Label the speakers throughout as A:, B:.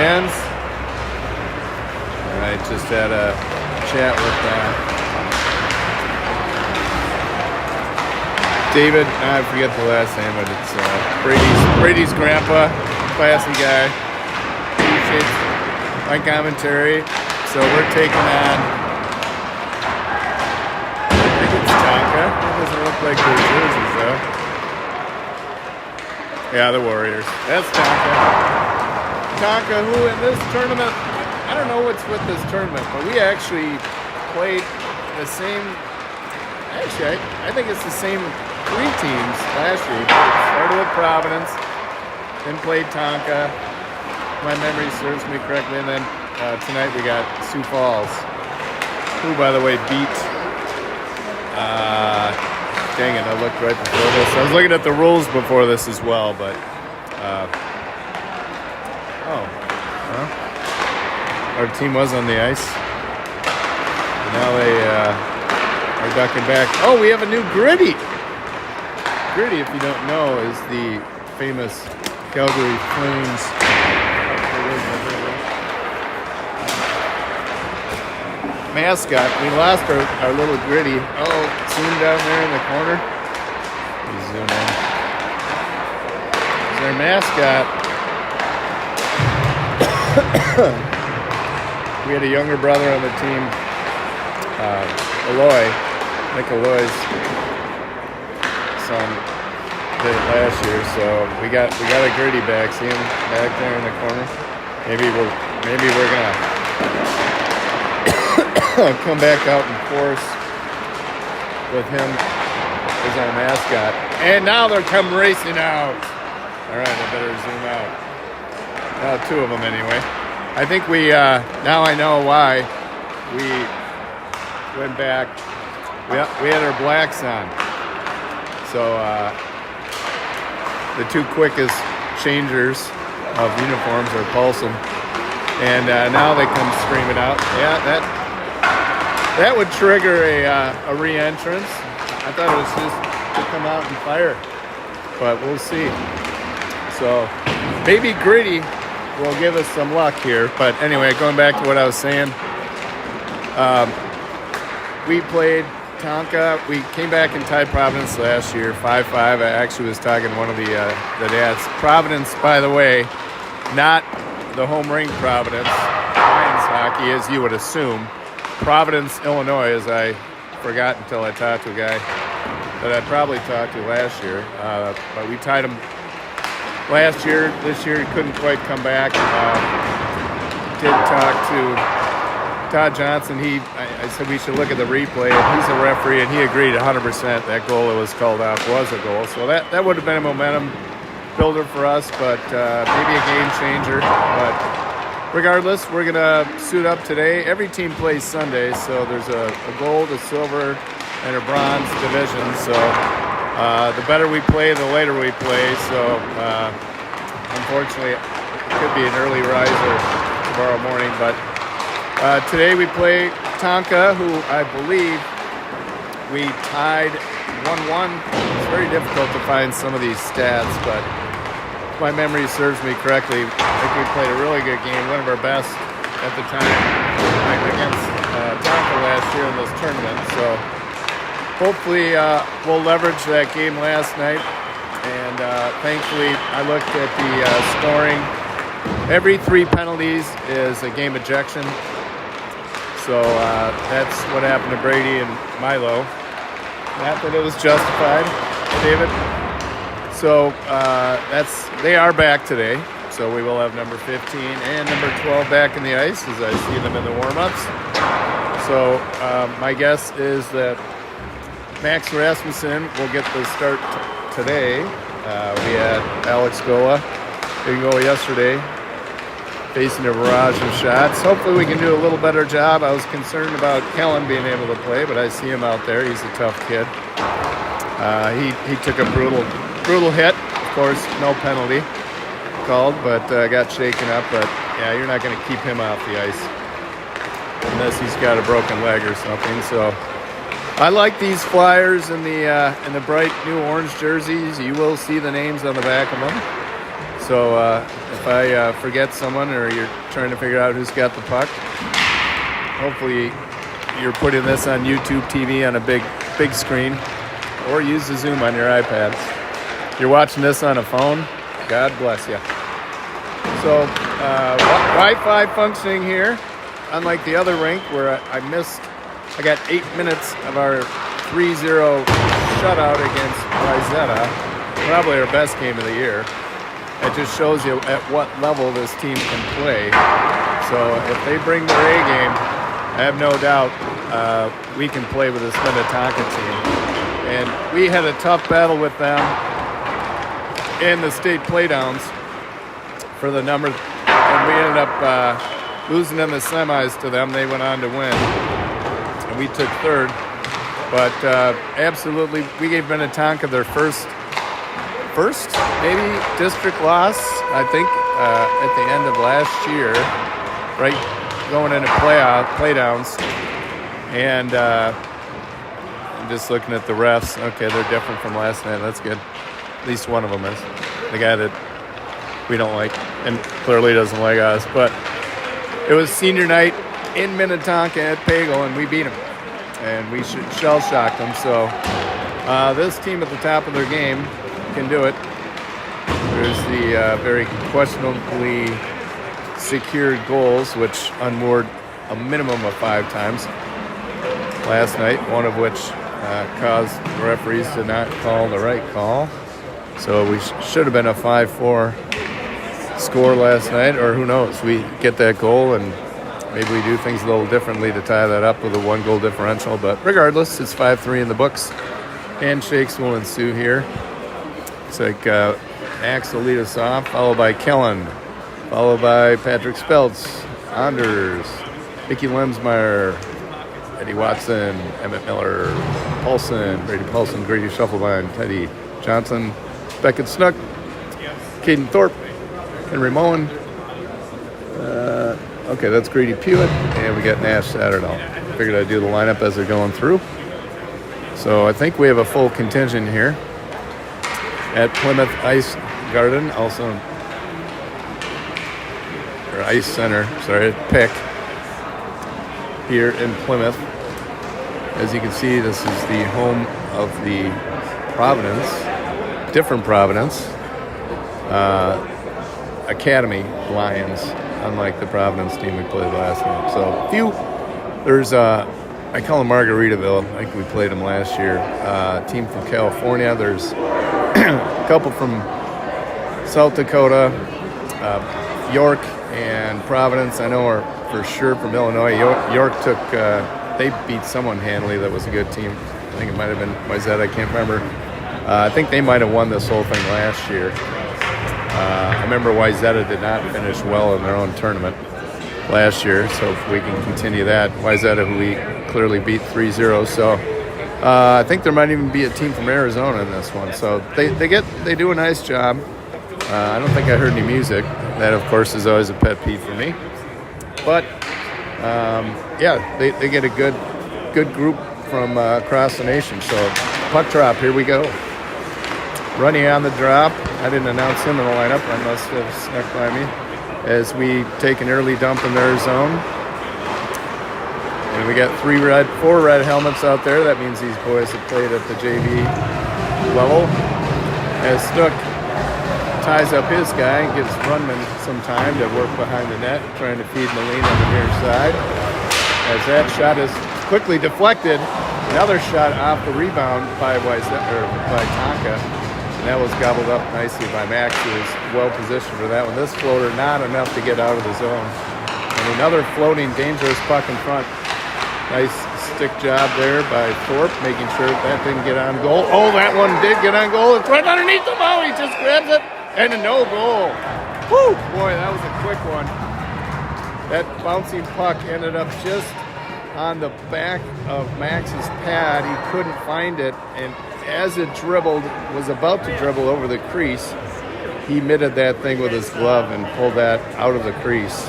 A: wins. All right, just had a chat with David. I forget the last name, but it's Brady's grandpa, classy guy. Appreciates my commentary. So we're taking on, I think it's Tonka. It doesn't look like their jerseys though. Yeah, the Warriors. That's Tonka. Tonka, who in this tournament, I don't know what's with this tournament, but we actually played the same, actually I think it's the same 3 teams last year. Started with Providence, then played Tonka. My memory serves me correctly, and then tonight we got Sioux Falls, who, by the way, beat. Dang it! I looked right before this. I was looking at the rules before this as well, but our team was on the ice. And now they are ducking back. Oh, we have a new Gritty. Gritty, if you don't know, is the famous Calgary Flames mascot. We lost our little Gritty. Oh, zoom down there in the corner. We zoom in. It's our mascot. We had a younger brother on the team, Nick Aloy's son did it last year, so we got a Gritty back. See him back there in the corner. Maybe we're gonna come back out in force with him as our mascot. And now they're come racing out. All right, I better zoom out. 2 of them anyway. I think we, now I know why we went back. We had our blacks on. So the 2 quickest changers of uniforms are Paulson. And now they come screaming out. Yeah, that would trigger a re-entrance. I thought it was just to come out and fire, but we'll see. So maybe Gritty will give us some luck here. But anyway, going back to what I was saying, we played Tonka. We came back and tied Providence last year, 5-5. I actually was talking to one of the dads. Providence, by the way, not the home rink Providence Lions hockey, as you would assume. Providence, Illinois, as I forgot until I talked to a guy that I probably talked to last year. But we tied him last year. This year he couldn't quite come back. Did talk to Todd Johnson. I said we should look at the replay. He's a referee, and he agreed 100% that goal that was called off was a goal. So that would have been a momentum builder for us, but maybe a game changer. But regardless, we're going to suit up today. Every team plays Sunday, so there's a gold, a silver, and a bronze division. So the better we play, the later we play. So unfortunately, it could be an early riser tomorrow morning. But today we play Tonka, who I believe we tied 1-1. It's very difficult to find some of these stats, but if my memory serves me correctly, I think we played a really good game, one of our best at the time against Tonka last year in this tournament. So hopefully we'll leverage that game last night. And thankfully, I looked at the scoring. Every 3 penalties is a game ejection. So that's what happened to Brady and Milo. Not that it was justified, David. So they are back today. So we will have number 15 and number 12 back in the ice as I see them in the warm-ups. So my guess is that Max Rasmussen will get the start today. We had Alex Gola, big goal yesterday, facing a barrage of shots. Hopefully we can do a little better job. I was concerned about Kellen being able to play, but I see him out there. He's a tough kid. He took a brutal hit. Of course, no penalty called, but got shaken up. But yeah, you're not going to keep him off the ice unless he's got a broken leg or something. So I like these Flyers in the bright new orange jerseys. You will see the names on the back of them. So if I forget someone or you're trying to figure out who's got the puck, hopefully you're putting this on YouTube TV on a big screen, or use the Zoom on your iPad. You're watching this on a phone, God bless you. So Wi-Fi functioning here, unlike the other rink where I got 8 minutes of our 3-0 shutout against Wayzata, probably our best game of the year. It just shows you at what level this team can play. So if they bring their A game, I have no doubt we can play with this Minnetonka team. And we had a tough battle with them in the state playdowns for the number, and we ended up losing in the semis to them. They went on to win, and we took third. But absolutely, we gave Minnetonka their first maybe district loss, I think, at the end of last year, right, going into playdowns. And I'm just looking at the refs. Okay, they're different from last night. That's good. At least one of them is. The guy that we don't like and clearly doesn't like us. But it was senior night in Minnetonka at Pagel, and we beat them. And we shell-shocked them. So this team at the top of their game can do it. There's the very questionably secured goals, which unmoored a minimum of 5 times last night, one of which caused the referees to not call the right call. So we should have been a 5-4 score last night, or who knows, we get that goal and maybe we do things a little differently to tie that up with a 1-goal differential. But regardless, it's 5-3 in the books. Handshakes will ensue here. It's like Max will lead us off, followed by Kellen, followed by Patrick Speltz, Anders, Vicky Lemsmeyer, Eddie Watson, Emmett Miller, Paulson, Brady Paulson, Grady Shufflebein, Teddy Johnson, Beckett Snook, Caden Thorpe, Henry Mullen. Okay, that's Grady Pewitt, and we got Nash Saturdahl. Figured I'd do the lineup as they're going through. So I think we have a full contingent here at Plymouth Ice Garden, also, or Ice Center, sorry, at Pick, here in Plymouth. As you can see, this is the home of the Providence, different Providence, Academy Lions, unlike the Providence team we played last night. So there's I call them Margaritaville. I think we played them last year. Team from California. There's a couple from South Dakota, York and Providence. I know are for sure from Illinois. York took, they beat someone handily that was a good team. I think it might have been Wayzata, I can't remember. I think they might have won this whole thing last year. I remember Wayzata did not finish well in their own tournament last year, so if we can continue that. Wayzata, who we clearly beat 3-0, so I think there might even be a team from Arizona in this one. So they do a nice job. I don't think I heard any music. That, of course, is always a pet peeve for me. But yeah, they get a good group from across the nation. So puck drop, here we go. Running on the drop. I didn't announce him in the lineup. I must have snuck by me. As we take an early dump in their zone. And we got 4 red helmets out there. That means these boys have played at the JV level. As Snook ties up his guy and gives Runman some time to work behind the net, trying to feed Moline on the near side. As that shot is quickly deflected, another shot off the rebound by Tonka. And that was gobbled up nicely by Max, who is well positioned for that one. This floater not enough to get out of the zone. And another floating dangerous puck in front. Nice stick job there by Thorpe, making sure that didn't get on goal. Oh, that one did get on goal. It's right underneath the ball. He just grabs it, and a no goal. Woo! Boy, that was a quick one. That bouncing puck ended up just on the back of Max's pad. He couldn't find it, and as it was about to dribble over the crease, he mitted that thing with his glove and pulled that out of the crease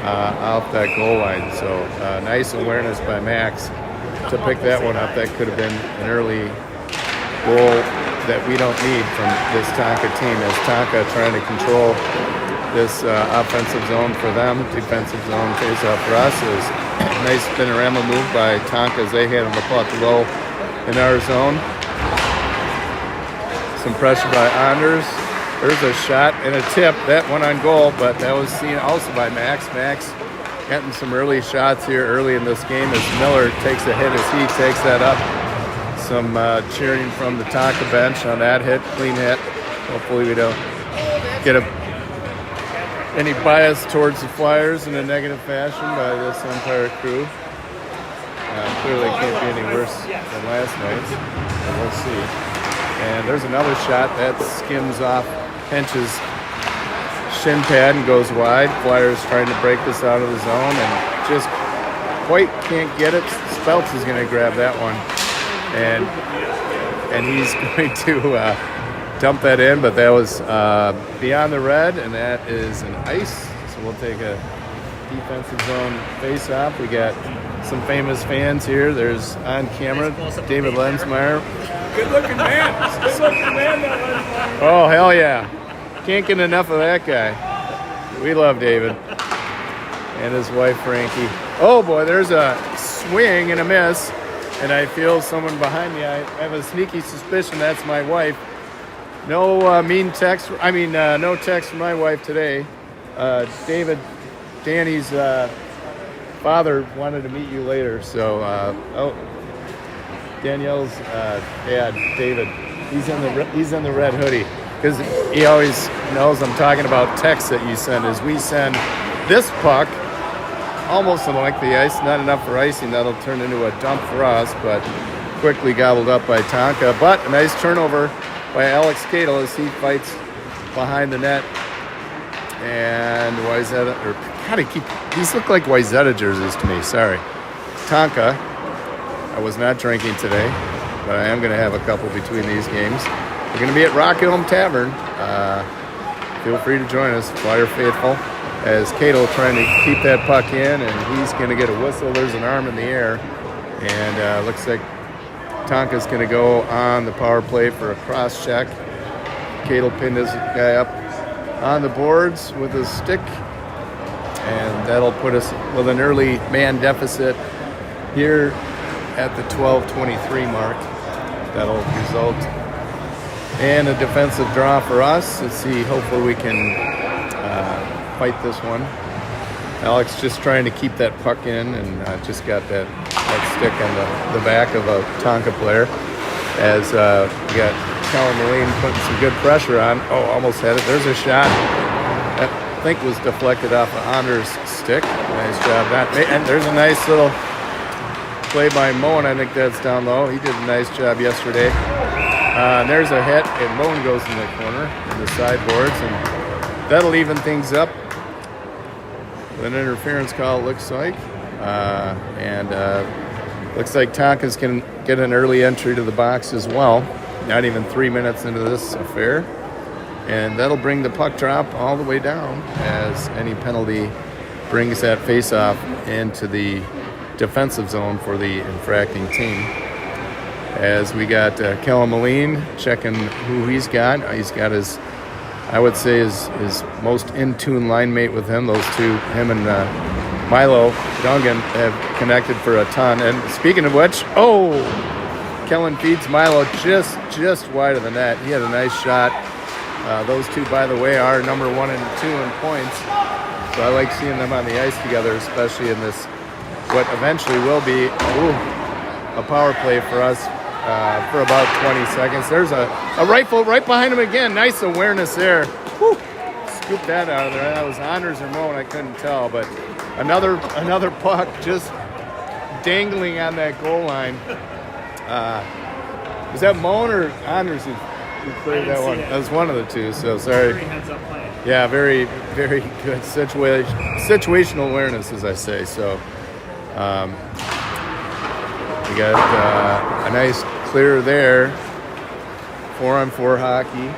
A: off that goal line. So nice awareness by Max to pick that one up. That could have been an early goal that we don't need from this Tonka team, as Tonka trying to control this offensive zone for them, defensive zone face-off for us. Is a nice panorama move by Tonka as they handle the puck low in our zone. Some pressure by Anders. There's a shot and a tip. That went on goal, but that was seen also by Max. Max getting some early shots here early in this game as Miller takes a hit as he takes that up. Some cheering from the Tonka bench on that hit, clean hit. Hopefully we don't get any bias towards the Flyers in a negative fashion by this entire crew. Clearly can't be any worse than last night's, but we'll see. And there's another shot that skims off Hench's shin pad and goes wide. Flyers trying to break this out of the zone and just quite can't get it. Speltz is going to grab that one, and he's going to dump that in, but that was beyond the red, and that is an ice. So we'll take a defensive zone face-off. We got some famous fans here. There's on camera David Lensmeyer.
B: Good-looking man. Good-looking man, that Lensmeyer.
A: Oh, hell yeah. Can't get enough of that guy. We love David. And his wife, Frankie. Oh, boy, there's a swing and a miss. And I feel someone behind me. I have a sneaky suspicion that's my wife. No no text from my wife today. David, Danny's father wanted to meet you later. So, Danielle's dad, David, he's in the red hoodie. Because he always knows I'm talking about texts that you send. As we send this puck almost like the ice, not enough for icing. That'll turn into a dump for us, but quickly gobbled up by Tonka. But a nice turnover by Alex Cadle as he fights behind the net. And these look like Wayzata jerseys to me. Sorry. Tonka. I was not drinking today, but I am going to have a couple between these games. We're going to be at Rock Elm Tavern. Feel free to join us, Flyer faithful, as Cato trying to keep that puck in, and he's going to get a whistle. There's an arm in the air, and looks like Tonka's going to go on the power play for a cross check. Cato pinned his guy up on the boards with his stick, and that'll put us with an early man deficit here at the 12:23 mark. That'll result in a defensive draw for us. Let's see, hopefully we can fight this one. Alex just trying to keep that puck in, and just got that stick on the back of a Tonka player as we got Callum Moline putting some good pressure on. Oh, almost had it. There's a shot that I think was deflected off of Anders' stick. Nice job. And there's a nice little play by Moen. I think that's down low. He did a nice job yesterday. And there's a hit, and Moen goes in the corner in the sideboards, and that'll even things up. An interference call, it looks like. Looks like Tonka's can get an early entry to the box as well. Not even 3 minutes into this affair. And that'll bring the puck drop all the way down, as any penalty brings that face-off into the defensive zone for the infracting team. As we got Callum Moline checking who he's got. He's got his, I would say, his most in-tune line mate with him. Those two, him and Milo Dungan, have connected for a ton. And speaking of which, Kellen feeds Milo just wide of the net. He had a nice shot. Those two, by the way, are number 1 and 2 in points. So I like seeing them on the ice together, especially in this, what eventually will be a power play for us for about 20 seconds. There's a rifle right behind him again. Nice awareness there. Whew. Scoop that out of there. That was Anders or Moen, I couldn't tell. But another puck just dangling on that goal line. Was that Moen or Anders who cleared that one? That was one of the two, so sorry.
B: Very heads-up play.
A: Yeah, very, very good situational awareness, as I say. So we got a nice clear there. 4-on-4 hockey.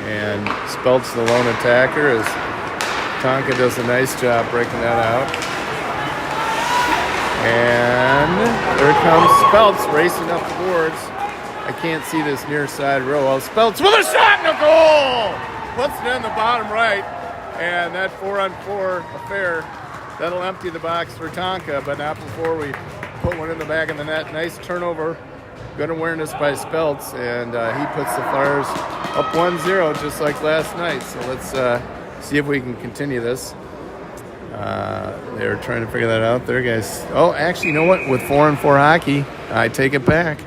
A: And Spelt's the lone attacker as Tonka does a nice job breaking that out. And there comes Speltz racing up the boards I can't see this near side row. Well, Speltz with a shot and a goal! Puts it in the bottom right. And that 4-on-4 affair, that'll empty the box for Tonka, but not before we put one in the back of the net. Nice turnover. Good awareness by Speltz, and he puts the Flyers up 1-0 just like last night. So let's see if we can continue this. They're trying to figure that out there, guys. Oh, actually, you know what? With 4-on-4 hockey, I take it back.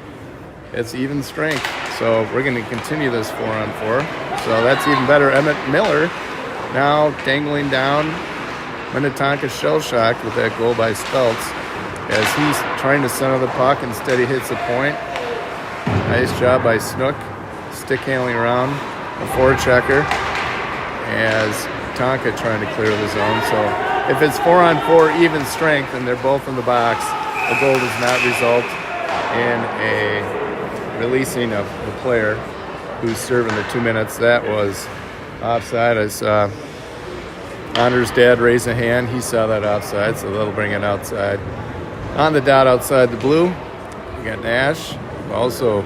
A: It's even strength. So we're going to continue this 4-on-4. So that's even better. Emmett Miller now dangling down. Minnetonka shell-shocked with that goal by Speltz as he's trying to center the puck. Instead, he hits a point. Nice job by Snook. Stick handling around a forechecker as Tonka trying to clear the zone. So if it's 4-on-4 even strength and they're both in the box, the goal does not result in a releasing of the player who's serving the 2 minutes. That was offside. I saw Honor's dad raise a hand. He saw that offside, so that'll bring it outside. On the dot outside the blue, we got Nash, who also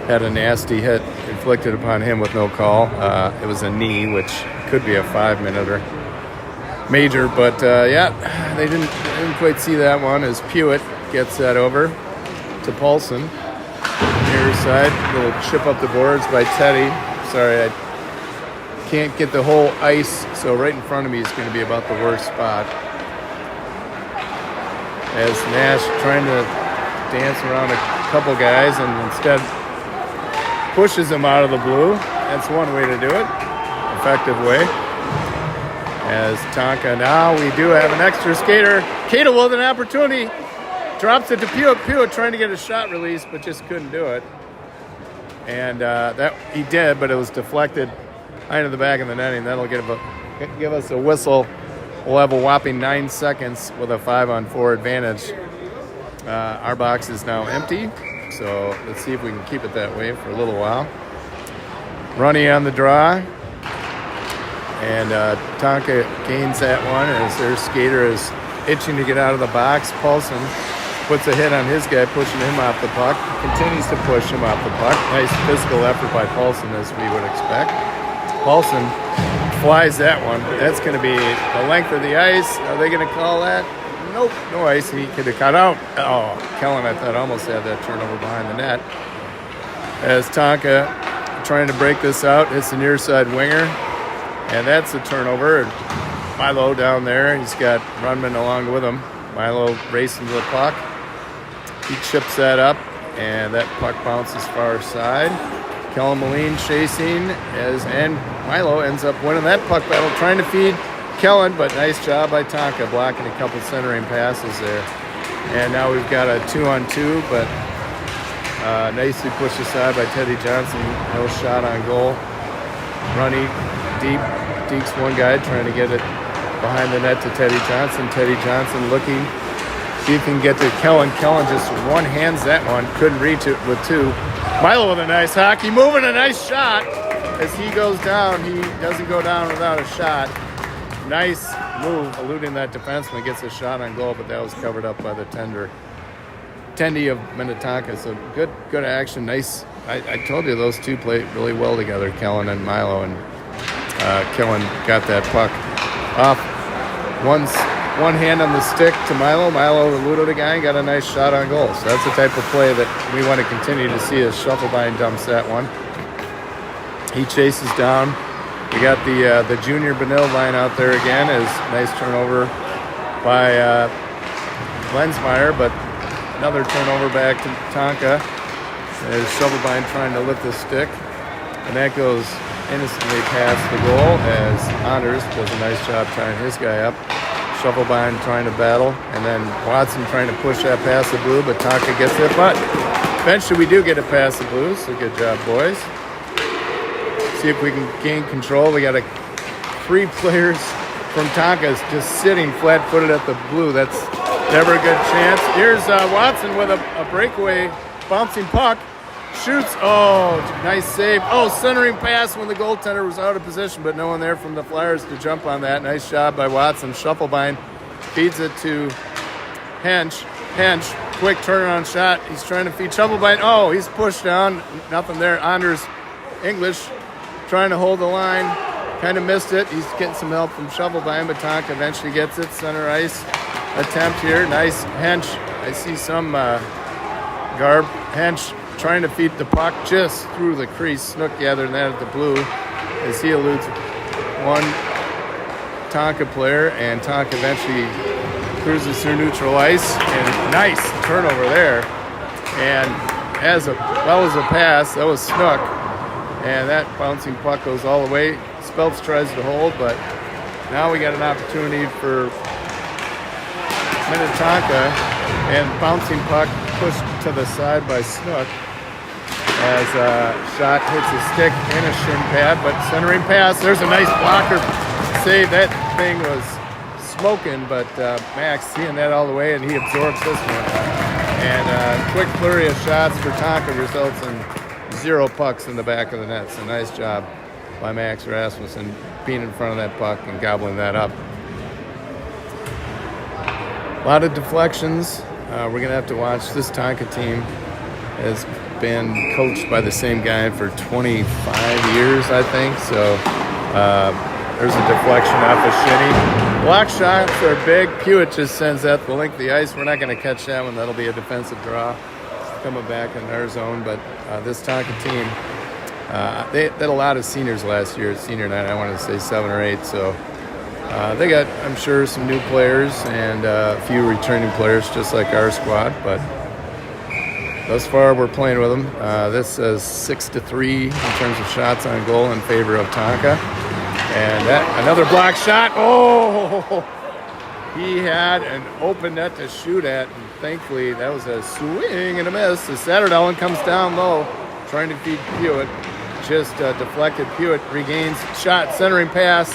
A: had a nasty hit inflicted upon him with no call. It was a knee, which could be a 5-minute major, but yeah, they didn't quite see that one as Pewitt gets that over to Paulson. Near side, little chip up the boards by Teddy. Sorry, I can't get the whole ice, so right in front of me is going to be about the worst spot. As Nash trying to dance around a couple guys and instead pushes him out of the blue. That's one way to do it. Effective way. As Tonka, now we do have an extra skater. Cato with an opportunity. Drops it to Pewitt. Pewitt trying to get a shot release, but just couldn't do it. And that he did, but it was deflected into the back of the netting. That'll give us a whistle. We'll have a whopping 9 seconds with a 5-on-4 advantage. Our box is now empty, so let's see if we can keep it that way for a little while. Runny on the draw, and Tonka gains that one as their skater is itching to get out of the box. Paulson puts a hit on his guy, pushing him off the puck. Continues to push him off the puck. Nice physical effort by Paulson, as we would expect. Paulson flies that one. That's going to be the length of the ice. Are they going to call that? Nope, no ice. He could have cut out. Oh, Kellen, I thought, almost had that turnover behind the net. As Tonka trying to break this out, hits the near side winger, and that's a turnover. Milo down there, he's got Runman along with him. Milo racing to the puck. He chips that up, and that puck bounces far side. Kellen Moline chasing, and Milo ends up winning that puck battle, trying to feed Kellen, but nice job by Tonka blocking a couple centering passes there. And now we've got a 2-on-2, but nicely pushed aside by Teddy Johnson. No shot on goal. Runny deep, dekes one guy, trying to get it behind the net to Teddy Johnson. Teddy Johnson looking, see if he can get to Kellen. Kellen just one-hands that one, couldn't reach it with two. Milo with a nice hockey move and a nice shot. As he goes down, he doesn't go down without a shot. Nice move, eluding that defenseman, gets a shot on goal, but that was covered up by the Tendy of Minnetonka. So good action. Nice. I told you those two played really well together, Kellen and Milo, and Kellen got that puck off one hand on the stick to Milo. Milo eluded a guy and got a nice shot on goal. So that's the type of play that we want to continue to see as Shufflebein dumps that one. He chases down. We got the junior Benil line out there again. As nice turnover by Lensmeyer, but another turnover back to Tonka. As Shufflebein trying to lift the stick, and that goes innocently past the goal as Anders does a nice job tying his guy up. Shufflebein trying to battle, and then Watson trying to push that past the blue, but Tonka gets it. But eventually we do get it past the blue, so good job, boys. See if we can gain control. We got 3 players from Tonka just sitting flat-footed at the blue. That's never a good chance. Here's Watson with a breakaway bouncing puck. Shoots. Oh, nice save. Oh, centering pass when the goaltender was out of position, but no one there from the Flyers to jump on that. Nice job by Watson. Shufflebein feeds it to Hench. Hench, quick turnaround shot. He's trying to feed Shovelbein. Oh, he's pushed down. Nothing there. Anders English trying to hold the line. Kind of missed it. He's getting some help from Shovelbein, but Tonka eventually gets it. Center ice attempt here. Nice Hench. I see some garb. Hench trying to feed the puck just through the crease. Snook gathering that at the blue as he eludes one Tonka player, and Tonka eventually cruises through neutral ice, and nice turnover there. And as well as a pass, that was Snook, and that bouncing puck goes all the way. Speltz tries to hold, but now we got an opportunity for Minnetonka, and bouncing puck pushed to the side by Snook as a shot hits a stick and a shin pad, but centering pass. There's a nice blocker save. That thing was smoking, but Max seeing that all the way, and he absorbs this one. And quick flurry of shots for Tonka results in 0 pucks in the back of the net. So nice job by Max Rasmussen being in front of that puck and gobbling that up. A lot of deflections. We're going to have to watch. This Tonka team has been coached by the same guy for 25 years, I think. So there's a deflection off of Shinny. Block shots are big. Pewitt just sends that the length of the ice. We're not going to catch that one. That'll be a defensive draw coming back in our zone. But this Tonka team, they had a lot of seniors last year at senior night. I want to say 7 or 8. So they got, I'm sure, some new players and a few returning players, just like our squad. But thus far, we're playing with them. This is 6-3 in terms of shots on goal in favor of Tonka. And that, another block shot. Oh, he had an open net to shoot at, and thankfully that was a swing and a miss. The Satterdahl comes down low, trying to feed Pewitt. Just deflected. Pewitt regains shot, centering pass.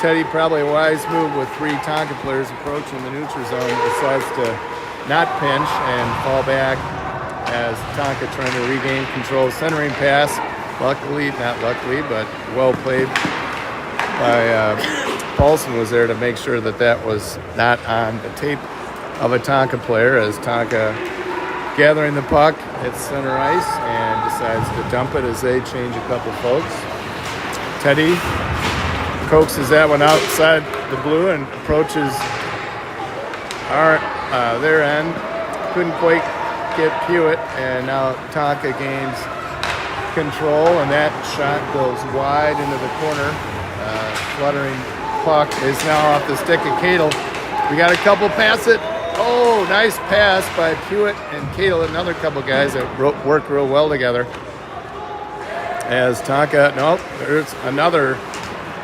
A: Teddy, probably a wise move with 3 Tonka players approaching the neutral zone, decides to not pinch and fall back as Tonka trying to regain control. Centering pass, luckily, not luckily, but well played by Paulson was there to make sure that that was not on the tape of a Tonka player, as Tonka gathering the puck at center ice and decides to dump it as they change a couple folks. Teddy coaxes that one outside the blue and approaches their end. Couldn't quite get Pewitt, and now Tonka gains control, and that shot goes wide into the corner. Fluttering puck is now off the stick of Cadel. We got a couple pass it. Oh, nice pass by Pewitt and Cadel, another couple guys that work real well together. As Tonka, there's another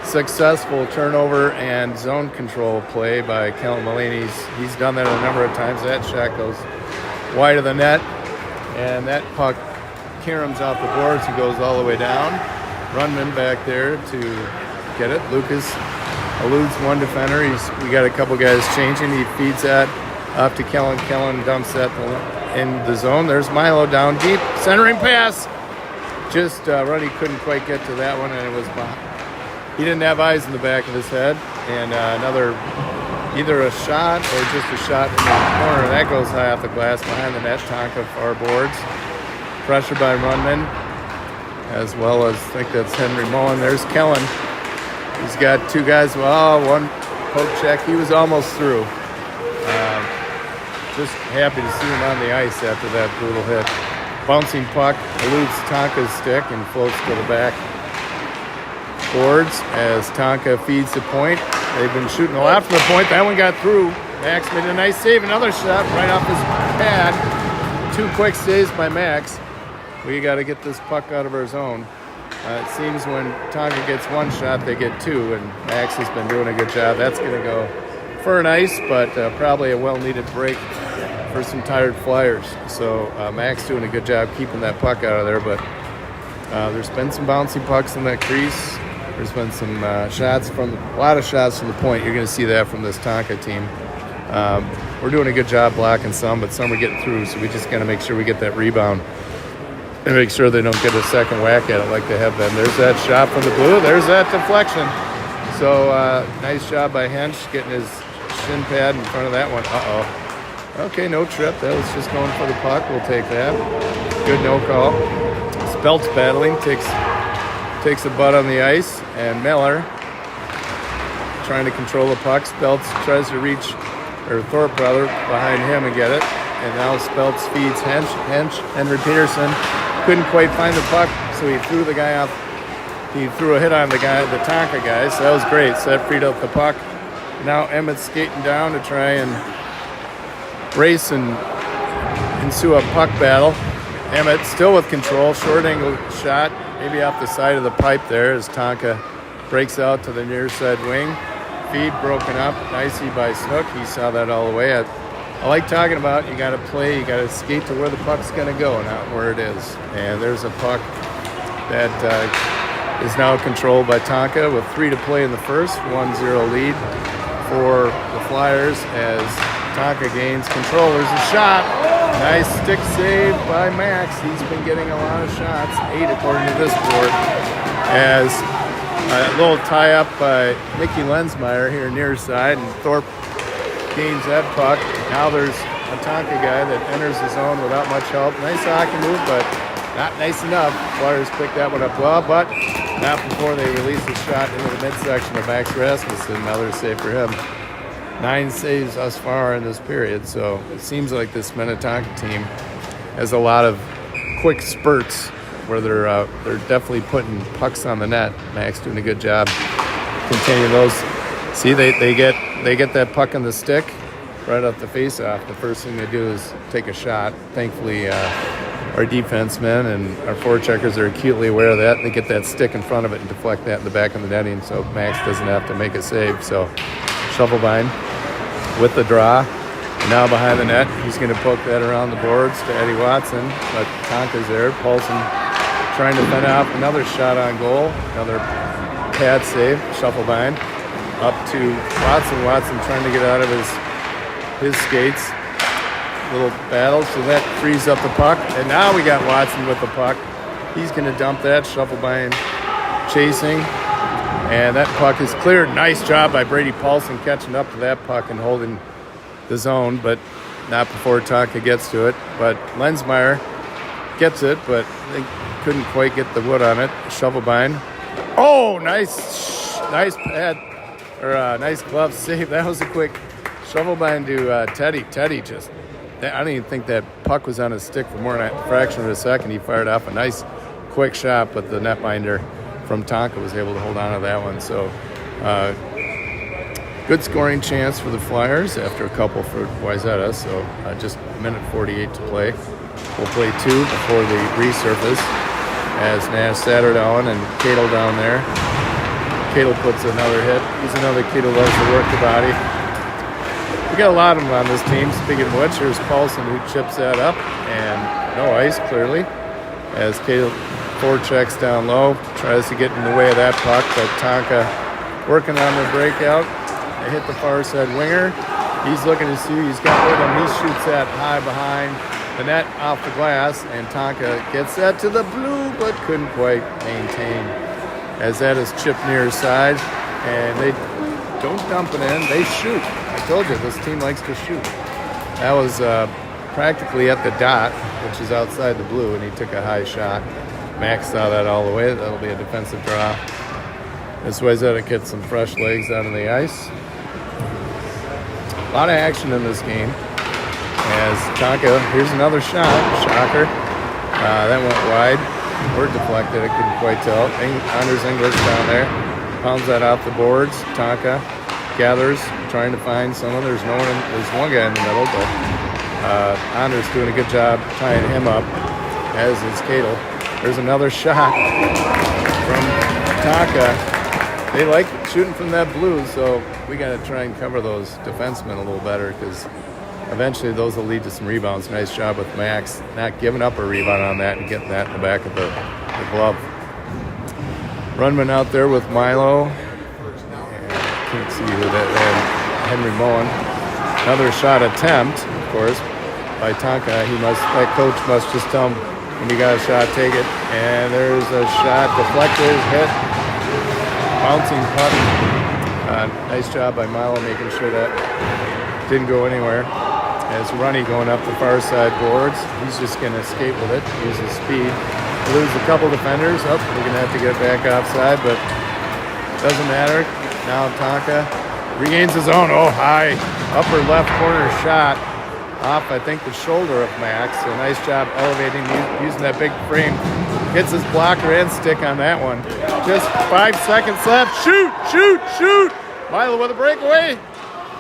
A: successful turnover and zone control play by Kellen Mulaney. He's done that a number of times. That shot goes wide of the net, and that puck caroms off the boards and goes all the way down. Runman back there to get it. Lucas eludes one defender. We got a couple guys changing. He feeds that up to Kellen. Kellen dumps that in the zone. There's Milo down deep. Centering pass. Just Runny couldn't quite get to that one, and it was behind. He didn't have eyes in the back of his head. And another, either a shot or just a shot in the corner. That goes high off the glass behind the net. Tonka far boards. Pressure by Runman, as well as, I think that's Henry Mullen. There's Kellen. He's got 2 guys. Well, one poke check. He was almost through. Just happy to see him on the ice after that brutal hit. Bouncing puck eludes Tonka's stick and floats to the back boards as Tonka feeds the point. They've been shooting a lot from the point. That one got through. Max made a nice save. Another shot right off his pad. 2 quick saves by Max. We got to get this puck out of our zone. It seems when Tonka gets 1 shot, they get 2, and Max has been doing a good job. That's going to go for an ice, but probably a well-needed break for some tired Flyers. So Max doing a good job keeping that puck out of there, but there's been some bouncy pucks in that crease. There's been some shots from, a lot of shots from the point. You're going to see that from this Tonka team. We're doing a good job blocking some, but some are getting through, so we just got to make sure we get that rebound and make sure they don't get a second whack at it like they have been. There's that shot from the blue. There's that deflection. So nice job by Hench getting his shin pad in front of that one. Okay, no trip. That was just going for the puck. We'll take that. Good no call. Spelt's battling, takes a butt on the ice, and Miller trying to control the puck. Speltz tries to reach, or Thorpe rather, behind him and get it. And now Speltz feeds Henry Peterson couldn't quite find the puck, so he threw the guy off. He threw a hit on the Tonka guy, so that was great. So that freed up the puck. Now Emmett's skating down to try and race and ensue a puck battle. Emmett still with control, short angle shot, maybe off the side of the pipe there as Tonka breaks out to the near side wing. Feed broken up, nicely by Snook. He saw that all the way. I like talking about you got to play, you got to skate to where the puck's going to go, not where it is. And there's a puck that is now controlled by Tonka with 3 to play in the first, 1-0 lead for the Flyers as Tonka gains control. There's a shot. Nice stick save by Max. He's been getting a lot of shots, 8 according to this board. As a little tie-up by Mickey Lensmeyer here near side, and Thorpe gains that puck. Now there's a Tonka guy that enters the zone without much help. Nice hockey move, but not nice enough. Flyers pick that one up well, but not before they release a shot into the midsection of Max Rasmussen. Another save for him. 9 saves thus far in this period, so it seems like this Minnetonka team has a lot of quick spurts where they're definitely putting pucks on the net. Max doing a good job containing those. See, they get that puck on the stick right off the face-off. The first thing they do is take a shot. Thankfully, our defensemen and our forecheckers are acutely aware of that. They get that stick in front of it and deflect that in the back of the netting, so Max doesn't have to make a save. So Shovelbein with the draw. And now behind the net, he's going to poke that around the boards to Eddie Watson, but Tonka's there. Paulson trying to fend off another shot on goal, another pad save. Shovelbein up to Watson. Watson trying to get out of his skates. Little battle, so that frees up the puck. And now we got Watson with the puck. He's going to dump that. Shovelbein chasing. And that puck is cleared. Nice job by Brady Paulson catching up to that puck and holding the zone, but not before Tonka gets to it. But Lensmeyer gets it, but they couldn't quite get the wood on it. Shovelbein. Oh, nice pad, or nice glove save. That was a quick Shovelbein to Teddy. Teddy just, I don't even think that puck was on his stick for more than a fraction of a second. He fired off a nice quick shot, but the netminder from Tonka was able to hold on to that one. So good scoring chance for the Flyers after a couple for Wayzata. So just a minute 48 to play. We'll play 2 before the resurface as Nash Satterdown and Cadle down there. Cadle puts another hit. He's another kid who loves to work the body. We got a lot of them on this team. Speaking of which, here's Paulson who chips that up, and no ice clearly as Cadle forechecks down low, tries to get in the way of that puck, but Tonka working on the breakout. They hit the far side winger. He's looking to see, he's got with him. He shoots that high behind the net off the glass, and Tonka gets that to the blue, but couldn't quite maintain as that is chipped near his side, and they don't dump it in, they shoot. I told you, this team likes to shoot. That was practically at the dot, which is outside the blue, and he took a high shot. Max saw that all the way. That'll be a defensive draw. This Wayzata gets some fresh legs out on the ice. A lot of action in this game. As Tonka, here's another shot. Shocker. That went wide. Or deflected. I couldn't quite tell. Anders English down there. Pounds that off the boards. Tonka gathers, trying to find someone. There's no one. There's one guy in the middle, but Anders doing a good job tying him up, as is Cadle. There's another shot from Tonka. They like shooting from that blue, so we got to try and cover those defensemen a little better because eventually those will lead to some rebounds. Nice job with Max, not giving up a rebound on that and getting that in the back of the glove. Runman out there with Milo. Can't see who that is. Henry Moen. Another shot attempt, of course, by Tonka. That coach must just tell him, when you got a shot, take it. And there's a shot, deflected, hit, bouncing puck. Nice job by Milo making sure that didn't go anywhere. As Runny going up the far side boards. He's just going to skate with it, use his speed. Lose a couple defenders. Oh, we're going to have to get back offside, but doesn't matter. Now Tonka regains his own. Oh, high upper left corner shot off, I think, the shoulder of Max. A nice job elevating, using that big frame. Gets his blocker and stick on that one. Just 5 seconds left. Shoot, shoot, shoot. Milo with a breakaway.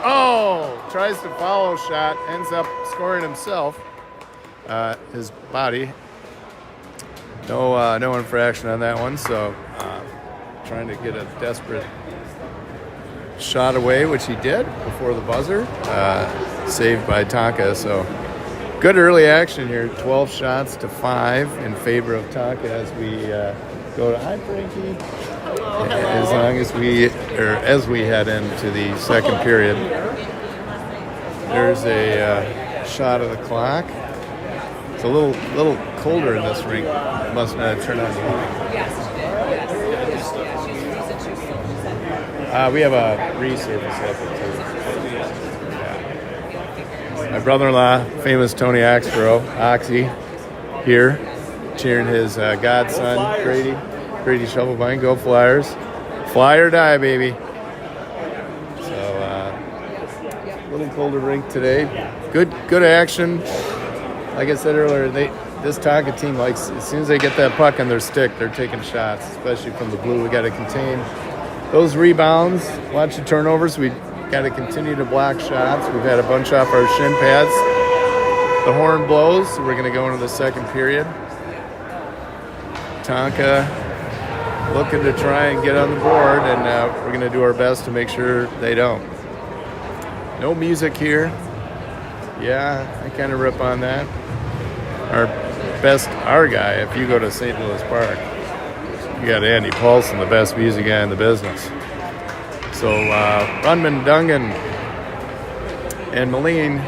A: Oh, tries to follow shot, ends up scoring himself. His body. No infraction on that one, so trying to get a desperate shot away, which he did before the buzzer. Saved by Tonka, so good early action here. 12 shots to 5 in favor of Tonka as we go to hi Frankie.
C: Hello.
A: As long as we head into the second period. There's a shot of the clock. It's a little colder in this rink. Must not turn on the light. We have a resurface up too. My brother-in-law, famous Tony Oxy, here, cheering his godson, Grady Shovelbein. Go Flyers. Fly or die, baby. So, a little colder rink today. Good action. Like I said earlier, this Tonka team likes, as soon as they get that puck on their stick, they're taking shots, especially from the blue. We got to contain those rebounds. Watch the turnovers. We got to continue to block shots. We've had a bunch off our shin pads. The horn blows, so we're going to go into the second period. Tonka looking to try and get on the board, and we're going to do our best to make sure they don't. No music here. Yeah, I kind of rip on that. Our guy, if you go to St. Louis Park, you got Andy Paulson, the best music guy in the business. So Runman, Dungan, and Moline,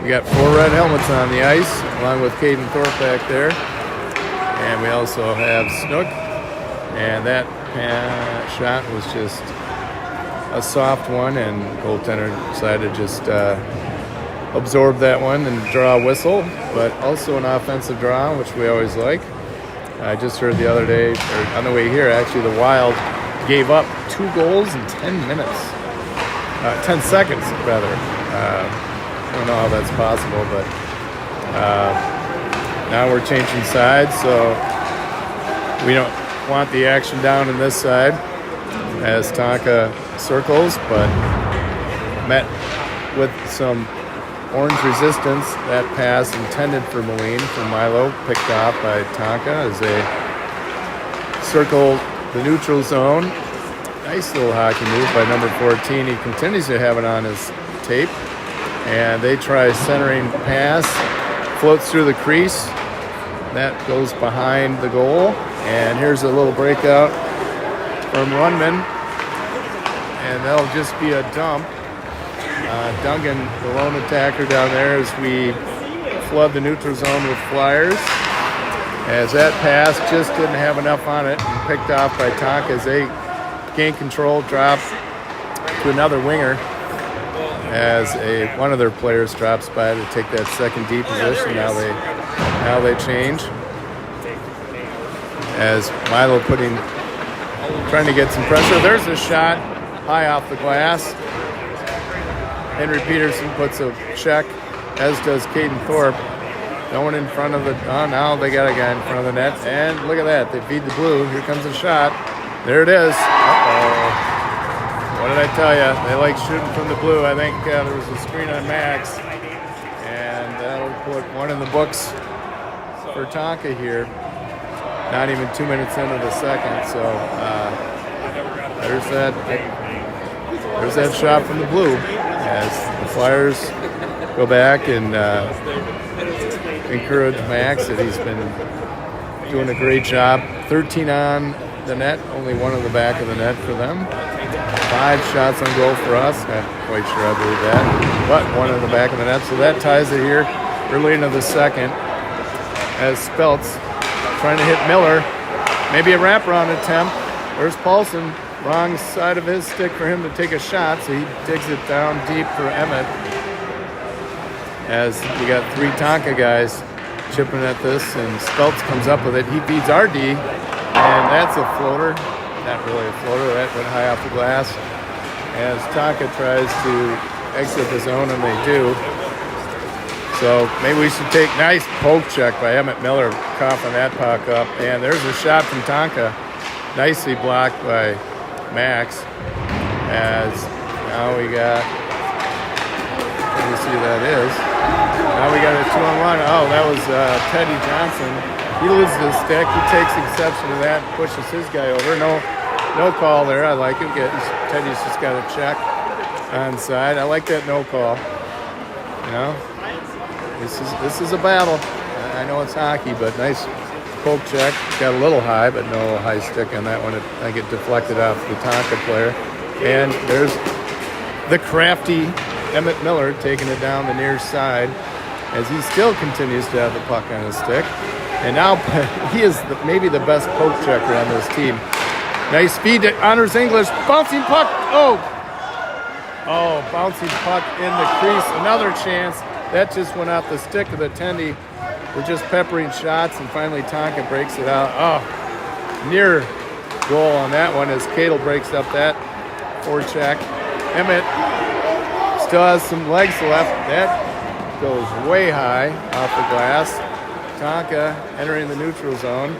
A: we got 4 red helmets on the ice, along with Caden Thorpe back there. And we also have Snook. And that shot was just a soft one, and goaltender decided to just absorb that one and draw a whistle, but also an offensive draw, which we always like. I just heard the other day, or on the way here, actually, the Wild gave up 2 goals in 10 minutes. 10 seconds, rather. I don't know how that's possible, but now we're changing sides, so we don't want the action down in this side as Tonka circles, but met with some orange resistance. That pass intended for Moline, for Milo, picked off by Tonka as they circle the neutral zone. Nice little hockey move by number 14. He continues to have it on his tape. And they try centering pass, floats through the crease. That goes behind the goal. And here's a little breakout from Runman. And that'll just be a dump. Dungan, the lone attacker down there, as we flood the neutral zone with Flyers. As that pass just didn't have enough on it, and picked off by Tonka as they gain control, drop to another winger. As one of their players drops by to take that second D position. Now they change. As Milo trying to get some pressure. There's a shot high off the glass. Henry Peterson puts a check, as does Caden Thorpe. No one in front of now they got a guy in front of the net. And look at that, they feed the blue. Here comes a shot. There it is. Uh-oh. What did I tell you? They like shooting from the blue. I think there was a screen on Max. And that'll put one in the books for Tonka here. Not even 2 minutes into the second. So there's that shot from the blue. As the Flyers go back and encourage Max that he's been doing a great job. 13 on the net, only 1 on the back of the net for them. 5 shots on goal for us. Not quite sure I believe that, but 1 on the back of the net. So that ties it here early into the second. As Speltz trying to hit Miller. Maybe a wraparound attempt. There's Paulson. Wrong side of his stick for him to take a shot, so he digs it down deep for Emmett. as we got 3 Tonka guys chipping at this, and Speltz comes up with it. He feeds RD, and that's a floater. Not really a floater, that went high off the glass. As Tonka tries to exit the zone, and they do. So maybe we should take nice poke check by Emmett Miller, coughing that puck up. And there's a shot from Tonka, nicely blocked by Max. As now we got, let me see who that is. Now we got a 2-on-1. Oh, that was Teddy Johnson. He loses his stick. He takes exception to that, pushes his guy over. No call there. I like it. Teddy's just got a check onside. I like that no call. You know, this is a battle. I know it's hockey, but nice poke check. Got a little high, but no high stick on that one. I think it deflected off the Tonka player. And there's the crafty Emmett Miller taking it down the near side as he still continues to have the puck on his stick. And now he is maybe the best poke checker on this team. Nice speed to Honors English. Bouncing puck. Oh, bouncing puck in the crease. Another chance. That just went off the stick of the Tendy. We're just peppering shots, and finally Tonka breaks it out. Oh, near goal on that one as Cadle breaks up that forecheck. Emmett still has some legs left. That goes way high off the glass. Tonka entering the neutral zone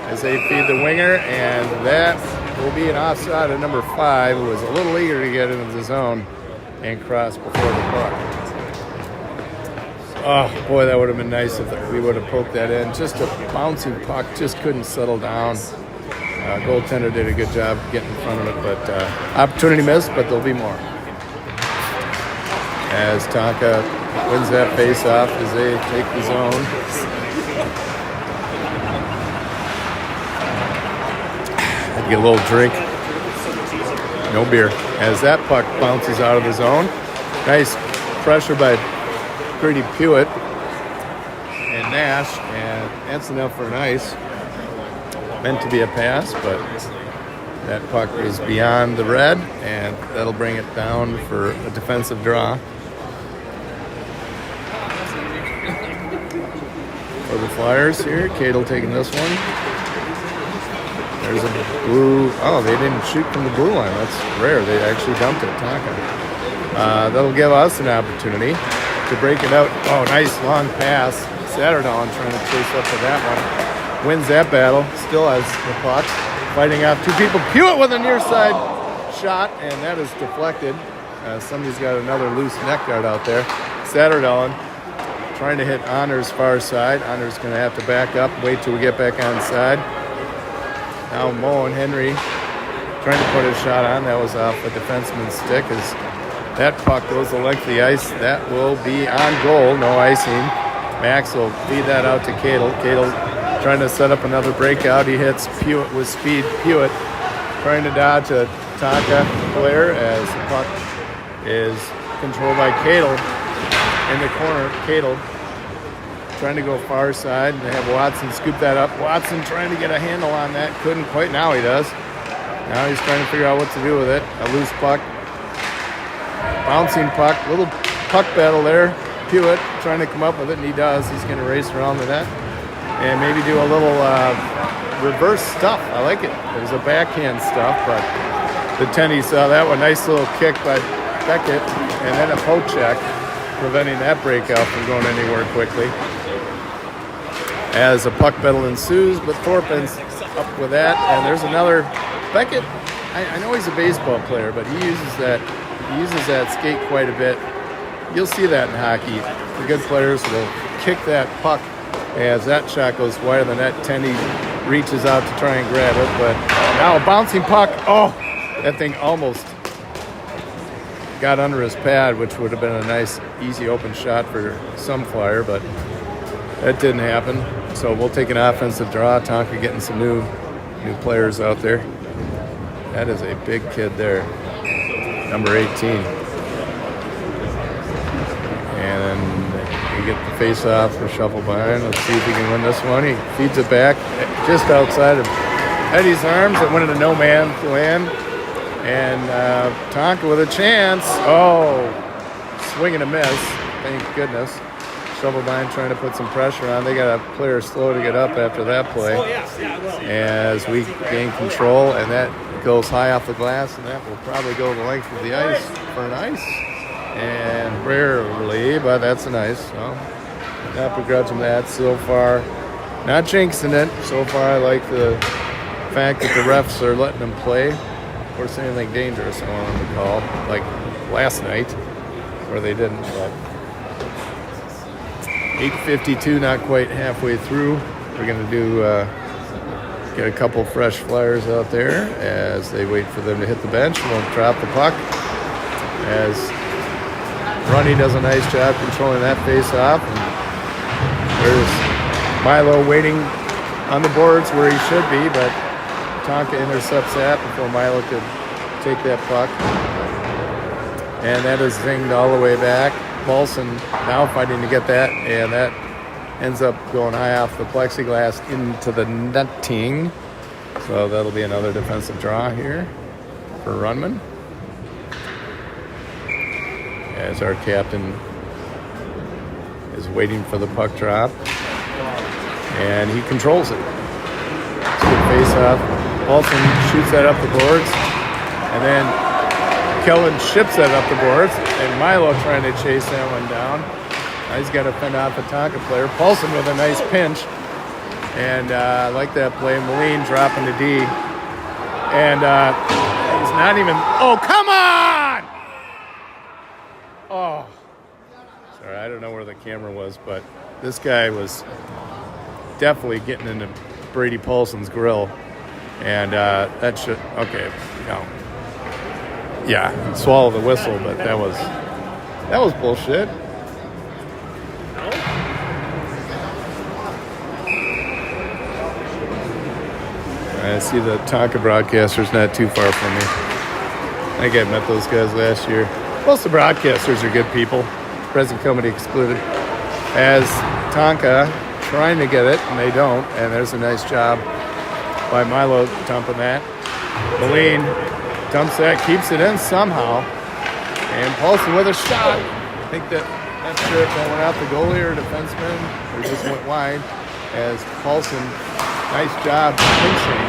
A: as they feed the winger, and that will be an offside of number 5, who was a little eager to get into the zone and cross before the puck. Oh, boy, that would have been nice if we would have poked that in. Just a bouncing puck, just couldn't settle down. Goaltender did a good job getting in front of it, but opportunity missed, but there'll be more. As Tonka wins that face-off as they take the zone. I'd get a little drink. No beer. As that puck bounces out of the zone. Nice pressure by Grady Pewitt and Nash, and that's enough for an ice. Meant to be a pass, but that puck is beyond the red, and that'll bring it down for a defensive draw. For the Flyers here, Cadle taking this one. There's a blue, oh, they didn't shoot from the blue line. That's rare. They actually dumped it, Tonka. That'll give us an opportunity to break it out. Oh, nice long pass. Satterdahl trying to chase up to that one. Wins that battle. Still has the puck. Fighting off 2 people. Pewitt with a near side shot, and that is deflected. Somebody's got another loose neck guard out there. Satterdahl trying to hit Honors far side. Honors going to have to back up. Wait till we get back on side. Now Mo and Henry trying to put a shot on. That was off a defenseman's stick as that puck goes the length of the ice. That will be on goal. No icing. Max will feed that out to Cadle. Cadle trying to set up another breakout. He hits Pewitt with speed. Pewitt trying to dodge a Tonka player as the puck is controlled by Cadle in the corner. Cadle trying to go far side. They have Watson scoop that up. Watson trying to get a handle on that. Couldn't quite. Now he does. Now he's trying to figure out what to do with it. A loose puck. Bouncing puck. Little puck battle there. Pewitt trying to come up with it, and he does. He's going to race around the net and maybe do a little reverse stuff. I like it. It was a backhand stuff, but the Tenny saw that one. Nice little kick by Beckett, and then a poke check, preventing that breakout from going anywhere quickly. As a puck battle ensues, but Thorpen's up with that, and there's another Beckett. I know he's a baseball player, but he uses that skate quite a bit. You'll see that in hockey. The good players will kick that puck as that shot goes wide of the net. Tenny reaches out to try and grab it, but now a bouncing puck. Oh, that thing almost got under his pad, which would have been a nice, easy open shot for some Flyer, but that didn't happen. So we'll take an offensive draw. Tonka getting some new players out there. That is a big kid there, number 18. And we get the face-off for shuffle behind. Let's see if he can win this one. He feeds it back just outside of Eddie's arms. It went into no man's land. And Tonka with a chance. Oh, swing and a miss. thank goodness. Shovelbein trying to put some pressure on. They got a player slow to get up after that play. As we gain control, and that goes high off the glass, and that will probably go the length of the ice for an ice. And rarely, but that's an ice. So not begrudging that so far. Not jinxing it. So far, I like the fact that the refs are letting them play. Of course, anything dangerous I want them to call, like last night, where they didn't. But 8:52, not quite halfway through. We're going to do get a couple fresh Flyers out there as they wait for them to hit the bench. We'll drop the puck as Runny does a nice job controlling that face-off. And there's Milo waiting on the boards where he should be, but Tonka intercepts that before Milo could take that puck. And that is zinged all the way back. Paulson now fighting to get that, and that ends up going high off the plexiglass into the netting. So that'll be another defensive draw here for Runman. As our captain is waiting for the puck drop. And he controls it. It's a good face-off. Paulson shoots that up the boards. And then Kellen ships that up the boards. And Milo trying to chase that one down. Now he's got to fend off a Tonka player. Paulson with a nice pinch. And I like that play. Moline dropping to D. And he's not even... Oh, come on! Oh. Sorry, I don't know where the camera was, but this guy was definitely getting into Brady Paulson's grill. And that should... Okay, no. Yeah, swallow the whistle, but that was bullshit. I see the Tonka broadcasters not too far from me. I think I met those guys last year. Most of the broadcasters are good people, present company excluded. As Tonka trying to get it, and they don't, and there's a nice job by Milo dumping that. Moline dumps that, keeps it in somehow. And Paulson with a shot. I think that sure if that went out the goalie or defenseman, or just went wide. As Paulson, nice job pinching,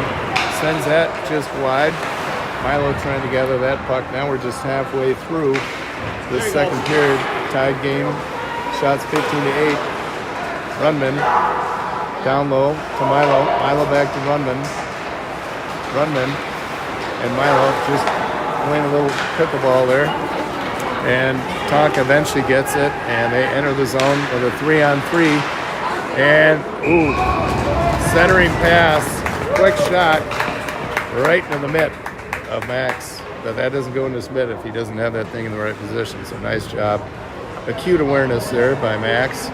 A: sends that just wide. Milo trying to gather that puck. Now we're just halfway through the second period. Tied game. Shots 15-8. Runman down low to Milo. Milo back to Runman. Runman and Milo just playing a little pickleball there. And Tonka eventually gets it, and they enter the zone with a 3-on-3. And, ooh, centering pass, quick shot, right into the mitt of Max. But that doesn't go in his mitt if he doesn't have that thing in the right position. So nice job. Acute awareness there by Max.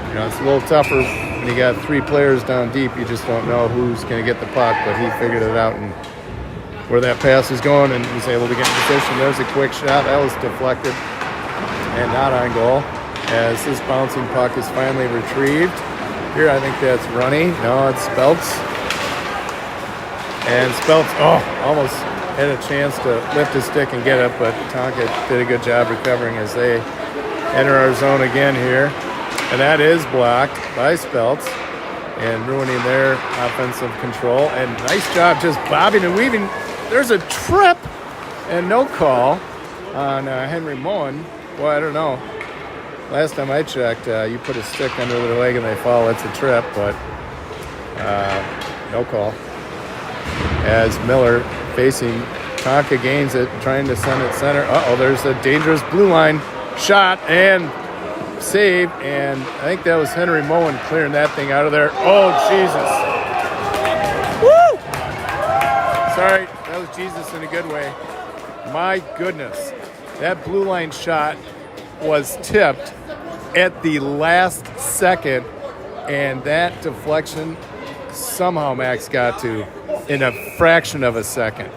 A: You know, it's a little tougher when you got three players down deep. You just don't know who's going to get the puck, but he figured it out and where that pass is going, and he's able to get in position. There's a quick shot. That was deflected and not on goal. As this bouncing puck is finally retrieved. Here, I think that's Runny. No, it's Speltz. And Speltz, almost had a chance to lift his stick and get it, but Tonka did a good job recovering as they enter our zone again here. And that is blocked by Speltz and ruining their offensive control. And nice job just bobbing and weaving. There's a trip and no call on Henry Moen. Well, I don't know. Last time I checked, you put a stick under their leg and they fall. It's a trip, but no call. As Miller facing Tonka gains it, trying to send it center. There's a dangerous blue line shot and save. And I think that was Henry Moen clearing that thing out of there. Oh, Jesus. Woo! Sorry, that was Jesus in a good way. My goodness. That blue line shot was tipped at the last second, and that deflection somehow Max got to in a fraction of a second.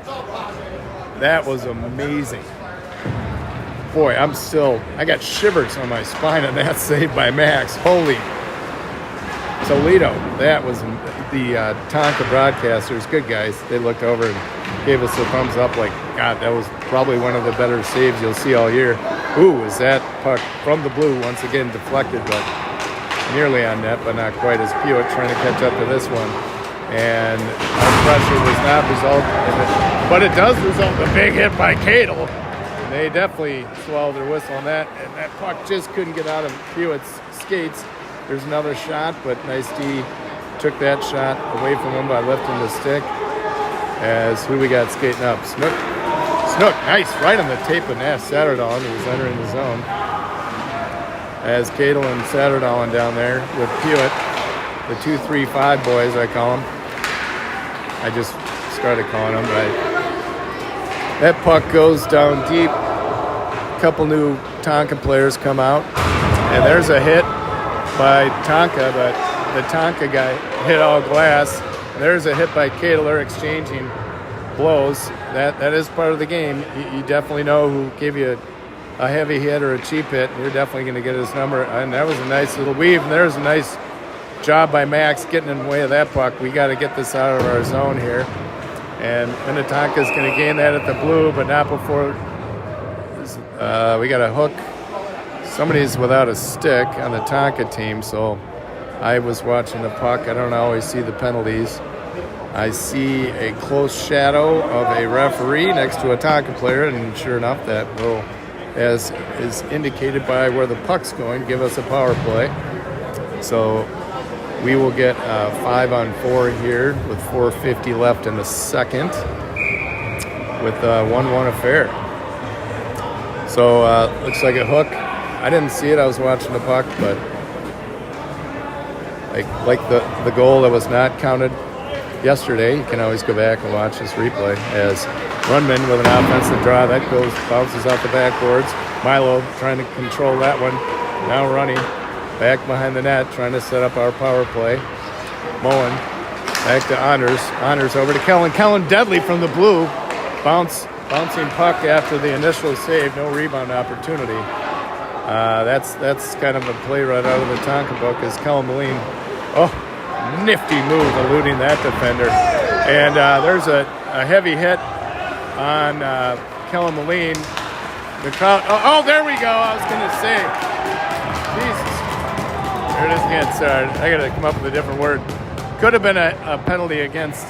A: That was amazing. Boy, I got shivers on my spine on that save by Max. Holy Toledo. That was the Tonka broadcasters, good guys. They looked over and gave us a thumbs up like, God, that was probably one of the better saves you'll see all year. Ooh, is that puck from the blue once again deflected, but nearly on net, but not quite, as Pewitt trying to catch up to this one. And our pressure does not result in it, but it does result in a big hit by Cadle. They definitely swallowed their whistle on that, and that puck just couldn't get out of Pewitt's skates. There's another shot, but nice D took that shot away from him by lifting the stick. As who we got skating up? Snook, nice, right on the tape of Satterdahl, who was entering the zone. As Cadle and Satterdahl down there with Pewitt, the 2-3-5 boys, I call them. I just started calling them, right? That puck goes down deep. A couple new Tonka players come out, and there's a hit by Tonka, but the Tonka guy hit all glass. There's a hit by Cadler exchanging blows. That is part of the game. You definitely know who gave you a heavy hit or a cheap hit. You're definitely going to get his number. And that was a nice little weave. And there's a nice job by Max getting in the way of that puck. We got to get this out of our zone here. And Minnetonka's going to gain that at the blue, but not before we got a hook. Somebody's without a stick on the Tonka team, so I was watching the puck. I don't always see the penalties. I see a close shadow of a referee next to a Tonka player, and sure enough, that will, as is indicated by where the puck's going, give us a power play. So we will get 5-on-4 here with 4:50 left in the second with a 1-1 affair. So looks like a hook. I didn't see it. I was watching the puck, but like the goal that was not counted yesterday, you can always go back and watch this replay as Runman with an offensive draw. That bounces out the backboards. Milo trying to control that one. Now running back behind the net, trying to set up our power play. Moen back to Honors. Honors over to Kellen. Kellen deadly from the blue. Bouncing puck after the initial save. No rebound opportunity. That's kind of a play right out of the Tonka book as Kellen Moline. Oh, nifty move eluding that defender. And there's a heavy hit on Kellen Moline. The crowd. Oh, there we go. I was going to say. Jesus. There it is again. Sorry. I got to come up with a different word. Could have been a penalty against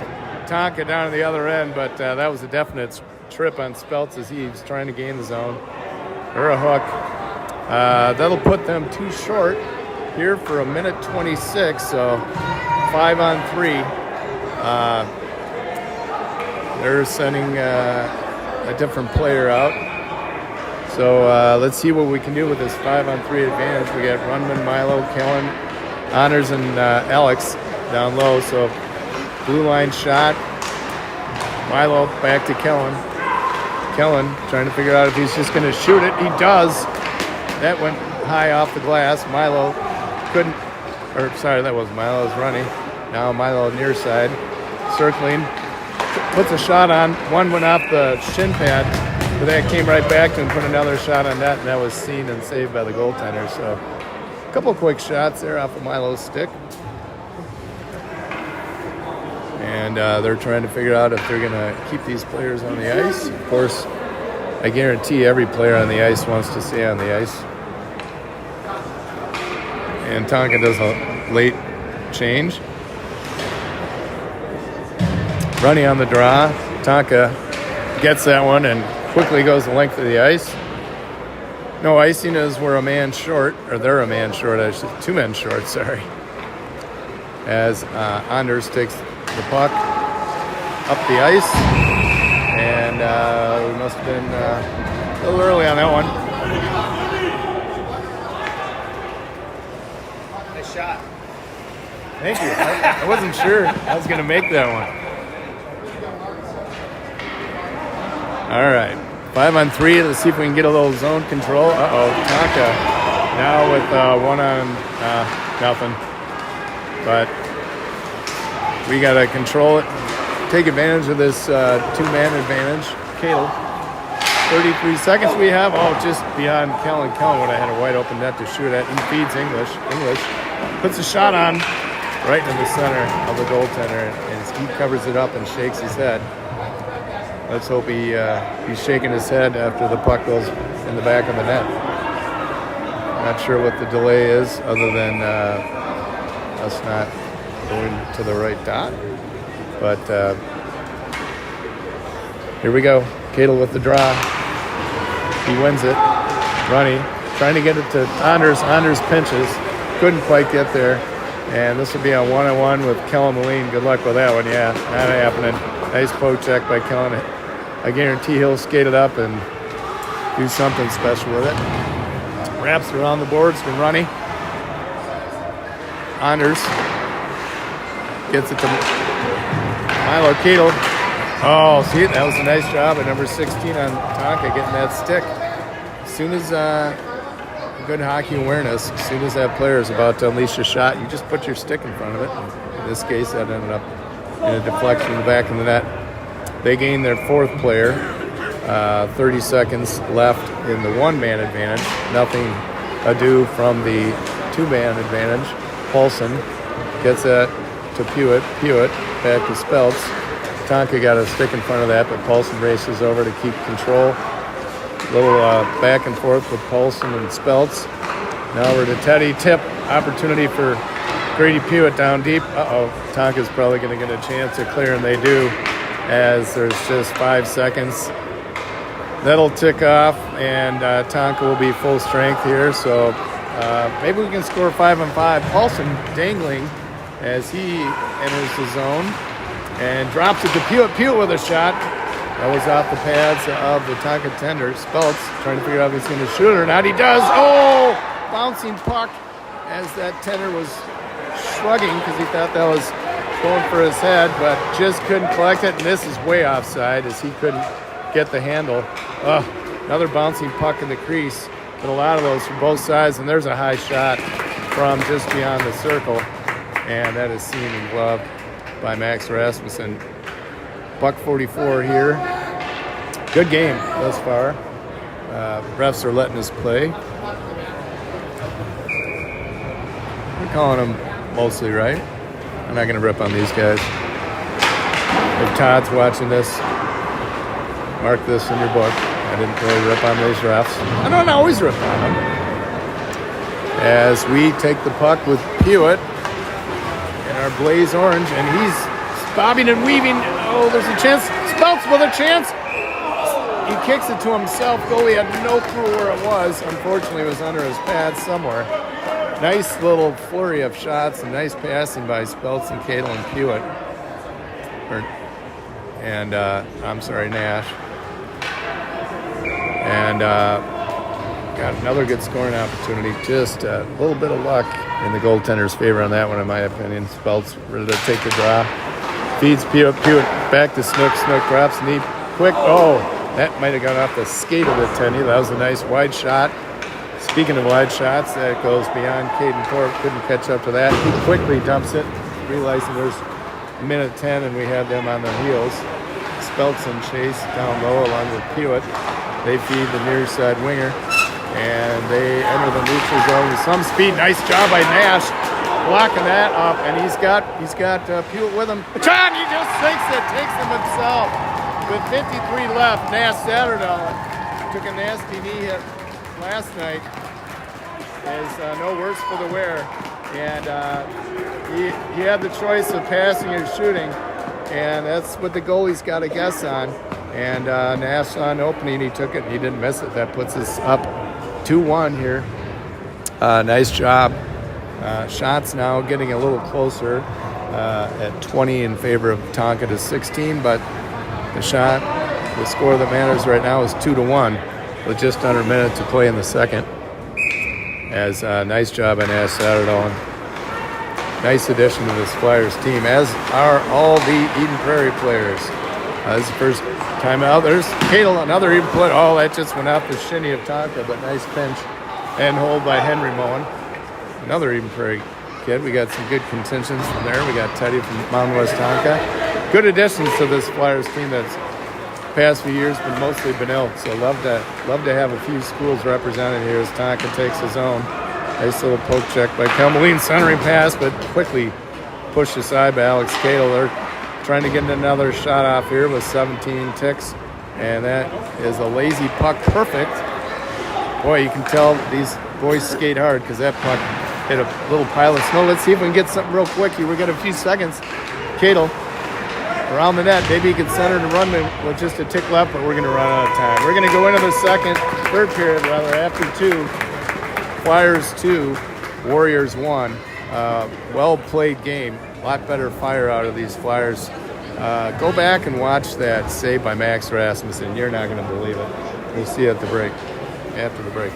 A: Tonka down at the other end, but that was a definite trip on Speltz as he was trying to gain the zone. Or a hook. That'll put them too short here for 1:26, so 5-on-3. They're sending a different player out. So let's see what we can do with this 5-on-3 advantage. We got Runman, Milo, Kellen, Honors, and Alex down low. So blue line shot. Milo back to Kellen. Kellen trying to figure out if he's just going to shoot it. He does. That went high off the glass. Milo couldn't, that was Milo's running. Now Milo near side, circling, puts a shot on. One went off the shin pad, but that came right back to him, put another shot on that, and that was seen and saved by the goaltender. So a couple quick shots there off of Milo's stick. And they're trying to figure out if they're going to keep these players on the ice. Of course, I guarantee every player on the ice wants to stay on the ice. And Tonka does a late change. Running on the draw. Tonka gets that one and quickly goes the length of the ice. No icing as we're a man short, or they're a man short, two men short, sorry. As Anders takes the puck up the ice. And we must have been a little early on that one.
C: Nice shot.
A: Thank you. I wasn't sure I was going to make that one. All right. 5-on-3. Let's see if we can get a little zone control. Tonka now with 1-on-nothing. But we got to control it. Take advantage of this two-man advantage. Cadle. 33 seconds we have. Oh, just beyond Kellen. Kellen would have had a wide open net to shoot at. He feeds English. Puts a shot on right in the center of the goaltender, and he covers it up and shakes his head. Let's hope he's shaking his head after the puck goes in the back of the net. Not sure what the delay is other than us not going to the right dot. But here we go. Cadle with the draw. He wins it. Runny trying to get it to Anders. Anders pinches. Couldn't quite get there. And this will be a one-on-one with Kellen Moline. Good luck with that one. Yeah, not happening. Nice poke check by Kellen. I guarantee he'll skate it up and do something special with it. Wraps around the boards from Runny. Anders gets it to Milo Cadle. Oh, see, that was a nice job at number 16 on Tonka getting that stick. As soon as good hockey awareness, as soon as that player is about to unleash a shot, you just put your stick in front of it. In this case, that ended up in a deflection in the back of the net. They gained their fourth player. 30 seconds left in the one-man advantage. Nothing ado from the two-man advantage. Paulson gets that to Pewitt. Pewitt back to Speltz. Tonka got a stick in front of that, but Paulson races over to keep control. Little back and forth with Paulson and Speltz. Now over to Teddy. Tip opportunity for Grady Pewitt down deep. Tonka's probably going to get a chance to clear, and they do, as there's just 5 seconds. That'll tick off, and Tonka will be full strength here. So maybe we can score 5-on-5. Paulson dangling as he enters the zone and drops it to Pewitt. Pewitt with a shot. That was off the pads of the Tonka tender. Speltz trying to figure out if he's going to shoot it or not. He does. Oh! Bouncing puck as that tender was shrugging because he thought that was going for his head, but just couldn't collect it. And this is way offside as he couldn't get the handle. Another bouncing puck in the crease. But a lot of those from both sides. And there's a high shot from just beyond the circle. And that is seen and gloved by Max Rasmussen. Buck 44 here. Good game thus far. Refs are letting us play. We're calling them mostly right. I'm not going to rip on these guys. If Todd's watching this, mark this in your book. I didn't really rip on these refs. I don't always rip on them. As we take the puck with Pewitt in our blaze orange, and he's bobbing and weaving. Oh, there's a chance. Speltz with a chance. He kicks it to himself. Goalie had no clue where it was. Unfortunately, it was under his pads somewhere. Nice little flurry of shots and nice passing by Speltz and Cadle and Pewitt. Nash. And got another good scoring opportunity. Just a little bit of luck in the goaltender's favor on that one, in my opinion. Speltz ready to take the draw. Feeds Pewitt. Pewitt back to Snook. Snook drops knee quick. Oh, that might have gone off the skate of the tenny. That was a nice wide shot. Speaking of wide shots, that goes beyond Caden Thorpe. Couldn't catch up to that. He quickly dumps it, realizing there's a minute 10 and we have them on their heels. Speltz and Chase down low along with Pewitt. They feed the near side winger, and they enter the neutral zone with some speed. Nice job by Nash, blocking that up, and he's got Pewitt with him. John, he just sinks it, takes him himself. With 53 left, Nash Satterdahl took a nasty knee hit last night. Is no worse for the wear, and he had the choice of passing or shooting, and that's what the goalie's got to guess on. And Nash on opening, he took it and he didn't miss it. That puts us up 2-1 here. Nice job. Shots now getting a little closer at 20 in favor of Tonka to 16, but the score that matters right now is 2-1 with just under a minute to play in the second. As nice job by Nash Satterdahl. Nice addition to this Flyers team, as are all the Eden Prairie players. This is the first time out. There's Cadle, another Eden player. Oh, that just went off the shinny of Tonka, but nice pinch and hold by Henry Moen. Another Eden Prairie kid. We got some good contingents from there. We got Teddy from Mountain West Tonka. Good additions to this Flyers team that's past few years been mostly Benilde. So love to have a few schools represented here as Tonka takes his own. Nice little poke check by Kelmoline, centering pass, but quickly pushed aside by Alex Cadle. They're trying to get another shot off here with 17 ticks, and that is a lazy puck, perfect Boy, you can tell these boys skate hard because that puck hit a little pile of snow. Let's see if we can get something real quick here. We got a few seconds. Cadle around the net. Maybe he can center the run with just a tick left, but we're going to run out of time. We're going to go into the third period, rather, after 2. Flyers 2, Warriors 1. Well played game. A lot better fire out of these Flyers. Go back and watch that save by Max Rasmussen. You're not going to believe it. We'll see you at the break. After the break.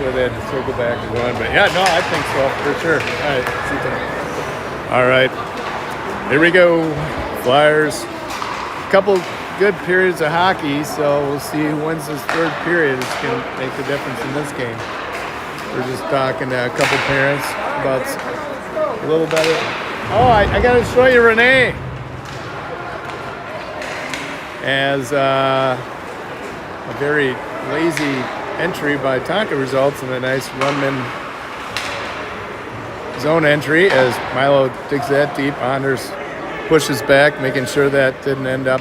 A: why they had to circle back and run. But yeah, no, I think so for sure. All right. Here we go. Flyers. Couple good periods of hockey, so we'll see who wins this third period. It's going to make the difference in this game. We're just talking to a couple parents about a little better. Oh, I got to show you Renee. As a very lazy entry by Tonka results in a nice run-in zone entry as Milo digs that deep. Anders pushes back, making sure that didn't end up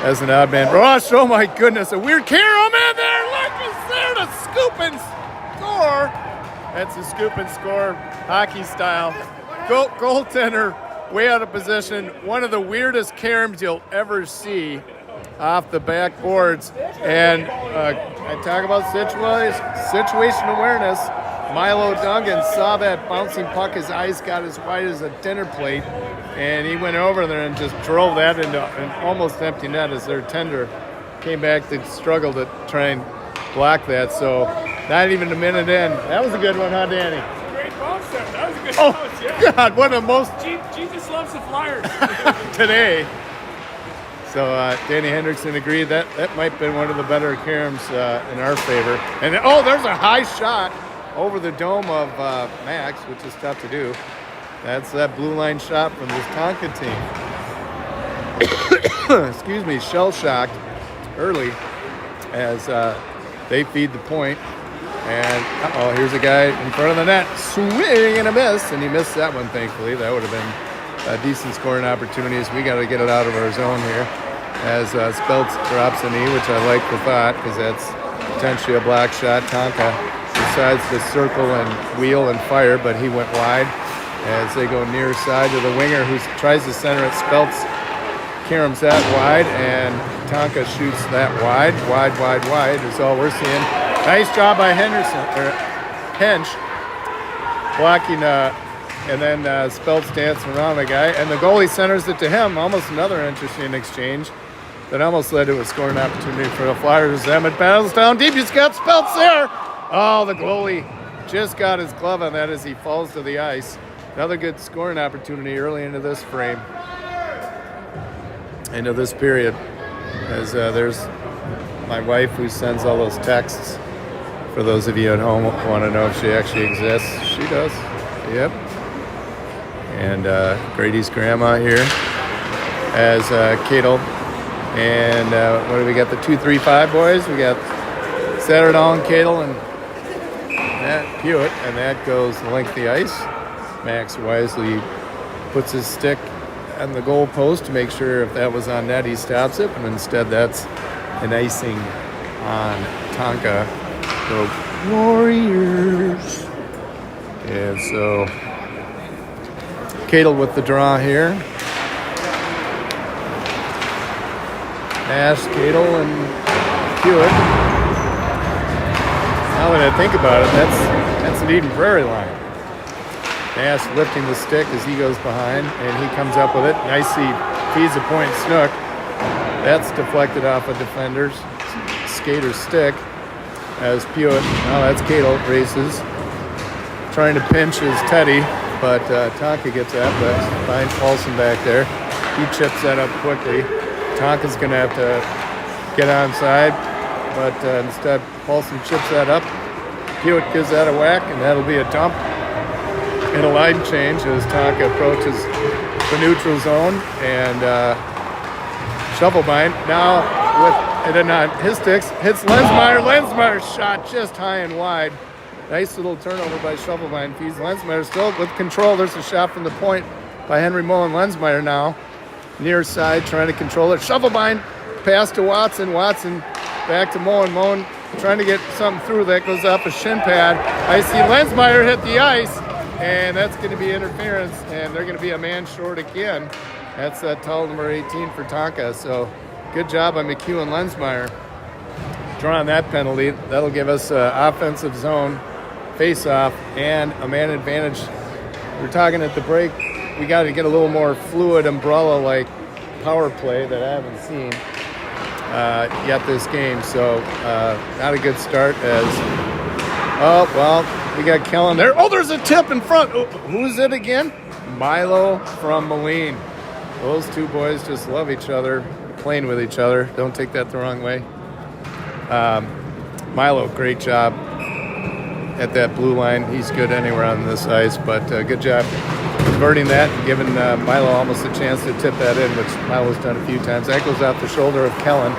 A: as an odd man rush. Oh my goodness, a weird Karam in there. Look, it's there to scoop and score. That's a scoop and score hockey style. Goaltender way out of position. One of the weirdest Karams you'll ever see off the backboards. And I talk about situation awareness. Milo Duggan saw that bouncing puck. His eyes got as wide as a dinner plate. And he went over there and just drove that into an almost empty net as their tender came back to struggle to try and block that. So not even a minute in. That was a good one, huh, Danny?
B: Great bounce there. That was a good bounce, yeah.
A: God, one of the most...
B: Jesus loves the Flyers.
A: today. So Danny Hendrickson agreed that might have been one of the better Karams in our favor. And there's a high shot over the dome of Max, which is tough to do. That's that blue line shot from this Tonka team. Excuse me, shell-shocked early as they feed the point. And, here's a guy in front of the net, swing and a miss. And he missed that one, thankfully. That would have been a decent scoring opportunity. So we got to get it out of our zone here. As Speltz drops a knee, which I like the thought, because that's potentially a block shot. Tonka decides to circle and wheel and fire, but he went wide. As they go near side to the winger who tries to center it. Speltz Karams that wide, and Tonka shoots that wide is all we're seeing. Nice job by Hench blocking, and then Speltz dancing around the guy, and the goalie centers it to him. Almost another interesting exchange that almost led to a scoring opportunity for the Flyers. Emmett battles down deep. He's got Speltz there. Oh, the goalie just got his glove on that as he falls to the ice. Another good scoring opportunity early into this frame, into this period. As there's my wife who sends all those texts. For those of you at home who want to know if she actually exists, she does. Yep. And Grady's grandma here as Cadle. And what do we got? The 2-3-5 boys. We got Satterdall and Cadle and Matt Hewitt, and that goes length the ice. Max wisely puts his stick on the goal post to make sure if that was on net, he stops it. But instead, that's an icing on Tonka. The Warriors. And so, Cadle with the draw here. Nash, Cadle, and Hewitt. Now that I think about it, that's an Eden Prairie line. Nash lifting the stick as he goes behind, and he comes up with it. Nicely feeds the point snook. That's deflected off a defender's skater's stick. As Hewitt, now that's Cadle, races. Trying to pinch his Teddy, but Tonka gets that, but finds Paulson back there. He chips that up quickly. Tonka's going to have to get onside, but instead Paulson chips that up. Hewitt gives that a whack, and that'll be a dump. And a line change as Tonka approaches the neutral zone, and Shovelbein now with it on his sticks, hits Lensmeyer. Lensmeyer's shot just high and wide. Nice little turnover by Shovelbein. Feeds Lensmeyer still with control. There's a shot from the point by Henry Mullen. Lensmeyer now near side trying to control it. Shovelbein pass to Watson. Watson back to Mullen. Mullen trying to get something through. That goes off a shin pad. I see Lensmeyer hit the ice, and that's going to be interference, and they're going to be a man short again. That's tall number 18 for Tonka. So good job by McHugh and Lensmeyer drawing that penalty. That'll give us offensive zone face-off and a man advantage. We're talking at the break. We got to get a little more fluid umbrella-like power play that I haven't seen yet this game. So not a good start as Oh, well, we got Kellen there. Oh, there's a tip in front. Oh, who is it again? Milo from Moline. Those two boys just love each other, playing with each other. Don't take that the wrong way. Milo, great job at that blue line. He's good anywhere on this ice, but good job converting that and giving Milo almost a chance to tip that in, which Milo's done a few times. That goes out the shoulder of Kellen,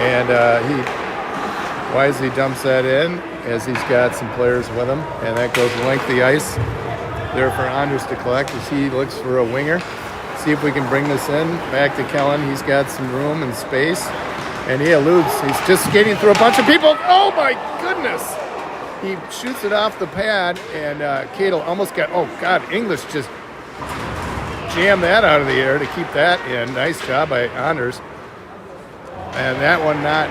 A: and he wisely dumps that in as he's got some players with him, and that goes the length of the ice there for Anders to collect as he looks for a winger. See if we can bring this in back to Kellen. He's got some room and space, and he eludes. He's just skating through a bunch of people. Oh my goodness! He shoots it off the pad, and Cadel almost got, oh God, English just jammed that out of the air to keep that in. Nice job by Anders. And that one not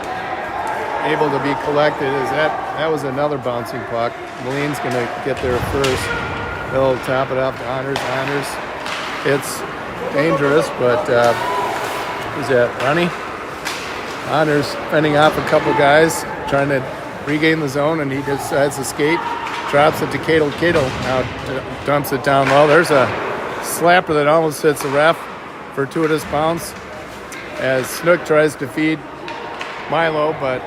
A: able to be collected. That was another bouncing puck. Moline's going to get there first. They'll top it up to Anders. It's dangerous, but who's that, Ronnie? Anders fending off a couple guys, trying to regain the zone, and he decides to skate, drops it to Cadel. Cadel now dumps it down low. There's a slapper that almost hits the ref. Fortuitous bounce as Snook tries to feed Milo, but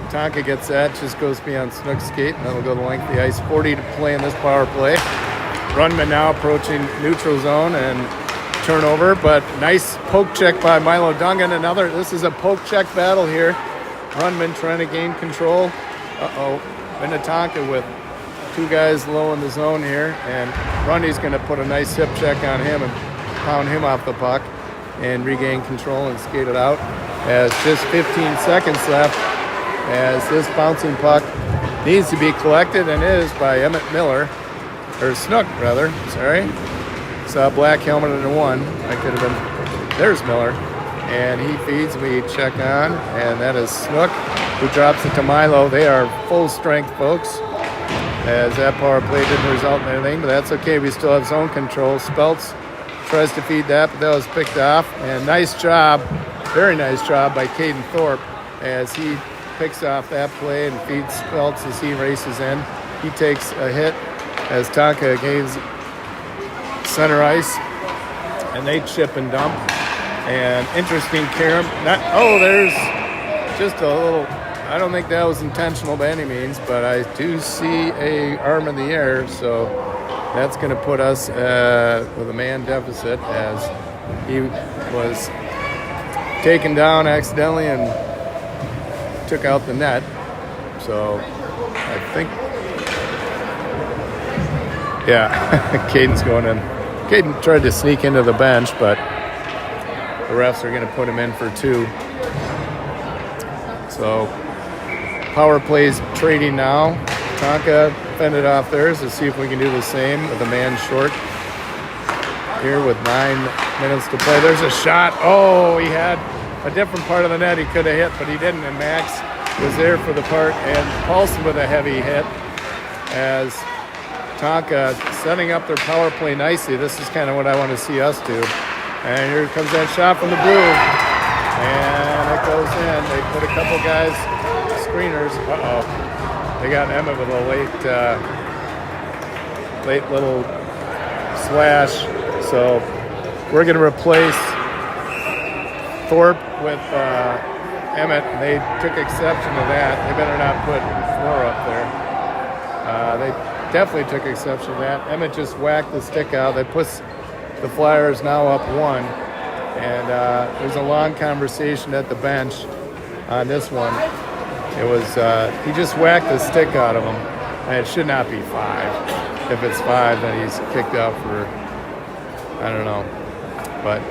A: Tonka gets that, just goes beyond Snook's skate, and that'll go the length of the ice. 40 to play in this power play. Runman now approaching neutral zone and turnover, but nice poke check by Milo Dungan. This is a poke check battle here. Runman trying to gain control. Minnetonka with two guys low in the zone here, and Rundy's going to put a nice hip check on him and pound him off the puck and regain control and skate it out. As just 15 seconds left, as this bouncing puck needs to be collected and is by Snook rather. Sorry. Saw a black helmet and a one. I could have been. There's Miller. And he feeds, we check on, and that is Snook, who drops it to Milo. They are full strength, folks, as that power play didn't result in anything, but that's okay. We still have zone control. Speltz tries to feed that, but that was picked off. And nice job, very nice job by Caden Thorpe as he picks off that play and feeds Speltz as he races in. He takes a hit as Tonka gains center ice, and they chip and dump. And interesting, Karam. There's just a little. I don't think that was intentional by any means, but I do see a arm in the air, so that's going to put us with a man deficit as he was taken down accidentally and took out the net. So I think, yeah, Caden's going in. Caden tried to sneak into the bench, but the refs are going to put him in for two. So power plays trading now. Tonka fended off theirs. Let's see if we can do the same with a man short here with 9 minutes to play. There's a shot. Oh, he had a different part of the net he could have hit, but he didn't. And Max was there for the part, and Paulson with a heavy hit as Tonka setting up their power play nicely. This is kind of what I want to see us do. And here comes that shot from the blue. And it goes in. They put a couple guys, screeners. They got Emmett with a late little slash. So we're going to replace Thorpe with Emmett. They took exception to that. They better not put Floor up there. They definitely took exception to that. Emmett just whacked the stick out. They put the Flyers now up 1, and there's a long conversation at the bench on this one. It was he just whacked the stick out of him, and it should not be 5. If it's 5, then he's kicked out for, I don't know, but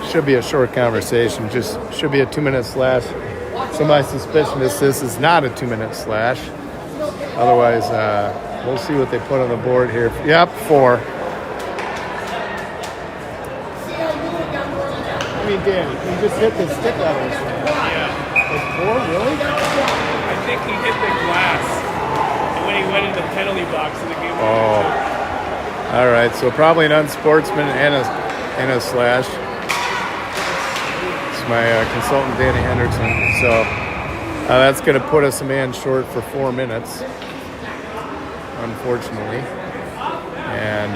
A: should be a short conversation. Just should be a 2-minute slash. So my suspicion is this is not a 2-minute slash. Otherwise, we'll see what they put on the board here. Yep, 4. I mean, Danny, he just hit the stick out of his hand. Yeah. It's 4, really?
B: I think he hit the glass when he went in the penalty box in the game.
A: Oh. All right, so probably an unsportsman and a slash. It's my consultant, Danny Hendrickson. So That's going to put us a man short for 4 minutes, unfortunately. And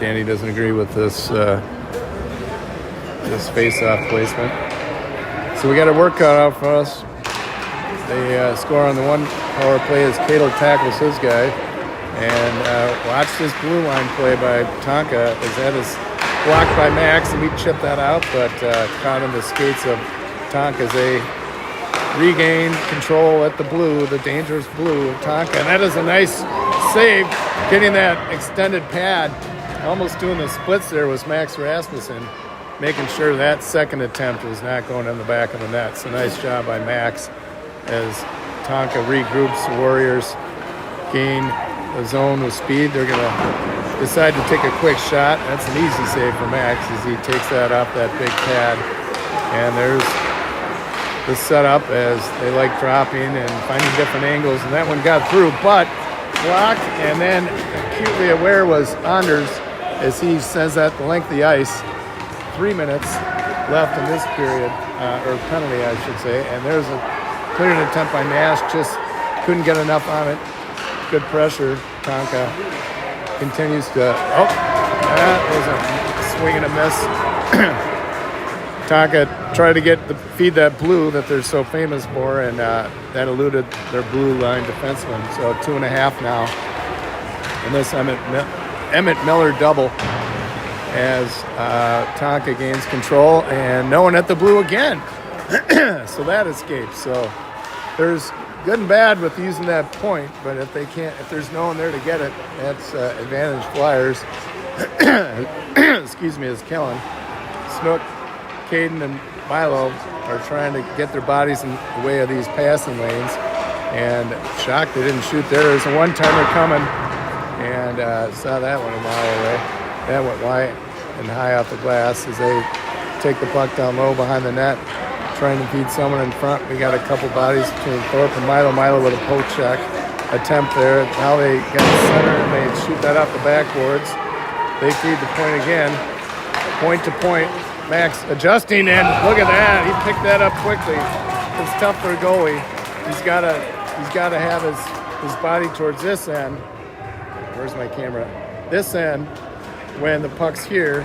A: Danny doesn't agree with this this face-off placement. So we got a work cut out for us. They score on the one power play as Cato tackles his guy. And watch this blue line play by Tonka as that is blocked by Max, and we chipped that out, but caught in the skates of Tonka as they regain control at the blue, the dangerous blue of Tonka. And that is a nice save, getting that extended pad. Almost doing the splits there was Max Rasmussen, making sure that second attempt was not going in the back of the net. So nice job by Max as Tonka regroups. The Warriors gain the zone with speed. They're going to decide to take a quick shot. That's an easy save for Max as he takes that off that big pad. And there's the setup as they like dropping and finding different angles. And that one got through, but blocked. And then acutely aware was Anders as he sends that the length of the ice. 3 minutes left in this period, or penalty, I should say. And there's a clearing attempt by Nash, just couldn't get enough on it. Good pressure. Tonka continues to, that was a swing and a miss. Tonka tried to feed that blue that they're so famous for, and that eluded their blue line defenseman. So 2.5 now. And this Emmett Miller double as Tonka gains control, and no one at the blue again. So that escapes. So there's good and bad with using that point, but if there's no one there to get it, that's advantage Flyers. Excuse me, as Kellen, Snook, Caden, and Milo are trying to get their bodies in the way of these passing lanes, and shocked they didn't shoot there. There's a one-timer coming, and saw that one a mile away. That went wide and high off the glass as they take the puck down low behind the net, trying to feed someone in front. We got a couple bodies between Thorpe and Milo. Milo with a poke check attempt there. Now they got the center and they shoot that off the backboards. They feed the point again. Point to point. Max adjusting, and look at that. He picked that up quickly. It's tough for a goalie. He's got to have his body towards this end. Where's my camera? This end when the puck's here,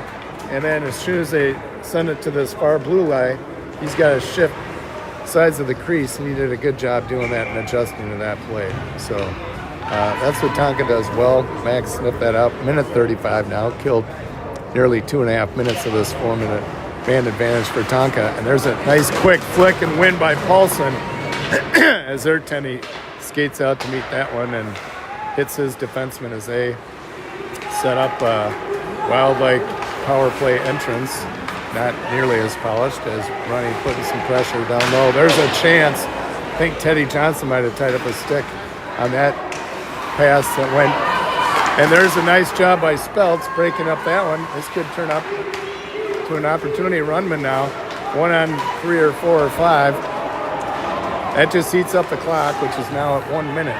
A: and then as soon as they send it to this far blue line, he's got to shift sides of the crease, and he did a good job doing that and adjusting to that play. So that's what Tonka does well. Max sniffed that out. Minute 35 now. Killed nearly 2.5 minutes of this 4-minute man advantage for Tonka. And there's a nice quick flick and win by Paulson as Erteni skates out to meet that one and hits his defenseman as they set up a Wildlife power play entrance. Not nearly as polished as Ronnie putting some pressure down low. There's a chance. I think Teddy Johnson might have tied up a stick on that pass that went. And there's a nice job by Speltz breaking up that one. This could turn up to an opportunity. Runman now, 1 on 3 or 4 or 5. That just heats up the clock, which is now at 1 minute.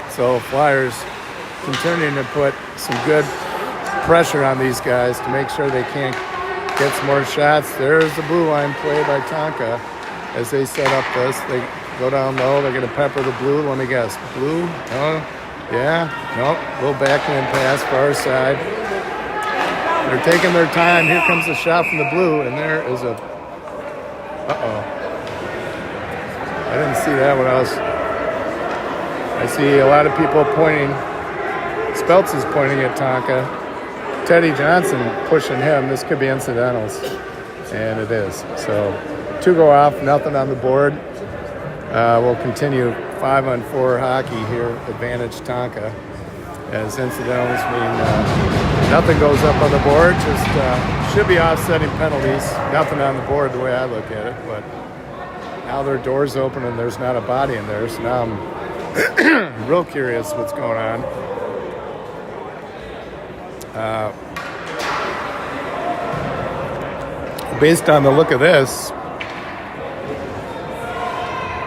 A: So Flyers continuing to put some good pressure on these guys to make sure they can't get some more shots. There's the blue line play by Tonka as they set up this. They go down low. They're going to pepper the blue. Let me guess. Blue? Oh, yeah. Nope. Little backhand pass far side. They're taking their time. Here comes the shot from the blue, and there is a... Uh-oh. I didn't see that when I see a lot of people pointing. Speltz is pointing at Tonka. Teddy Johnson pushing him. This could be incidentals, and it is. So 2 go off, nothing on the board. We'll continue 5-on-4 hockey here, advantage Tonka, as incidentals mean nothing goes up on the board. Just should be offsetting penalties. Nothing on the board the way I look at it, but now their door's open and there's not a body in there, so now I'm real curious what's going on. Based on the look of this,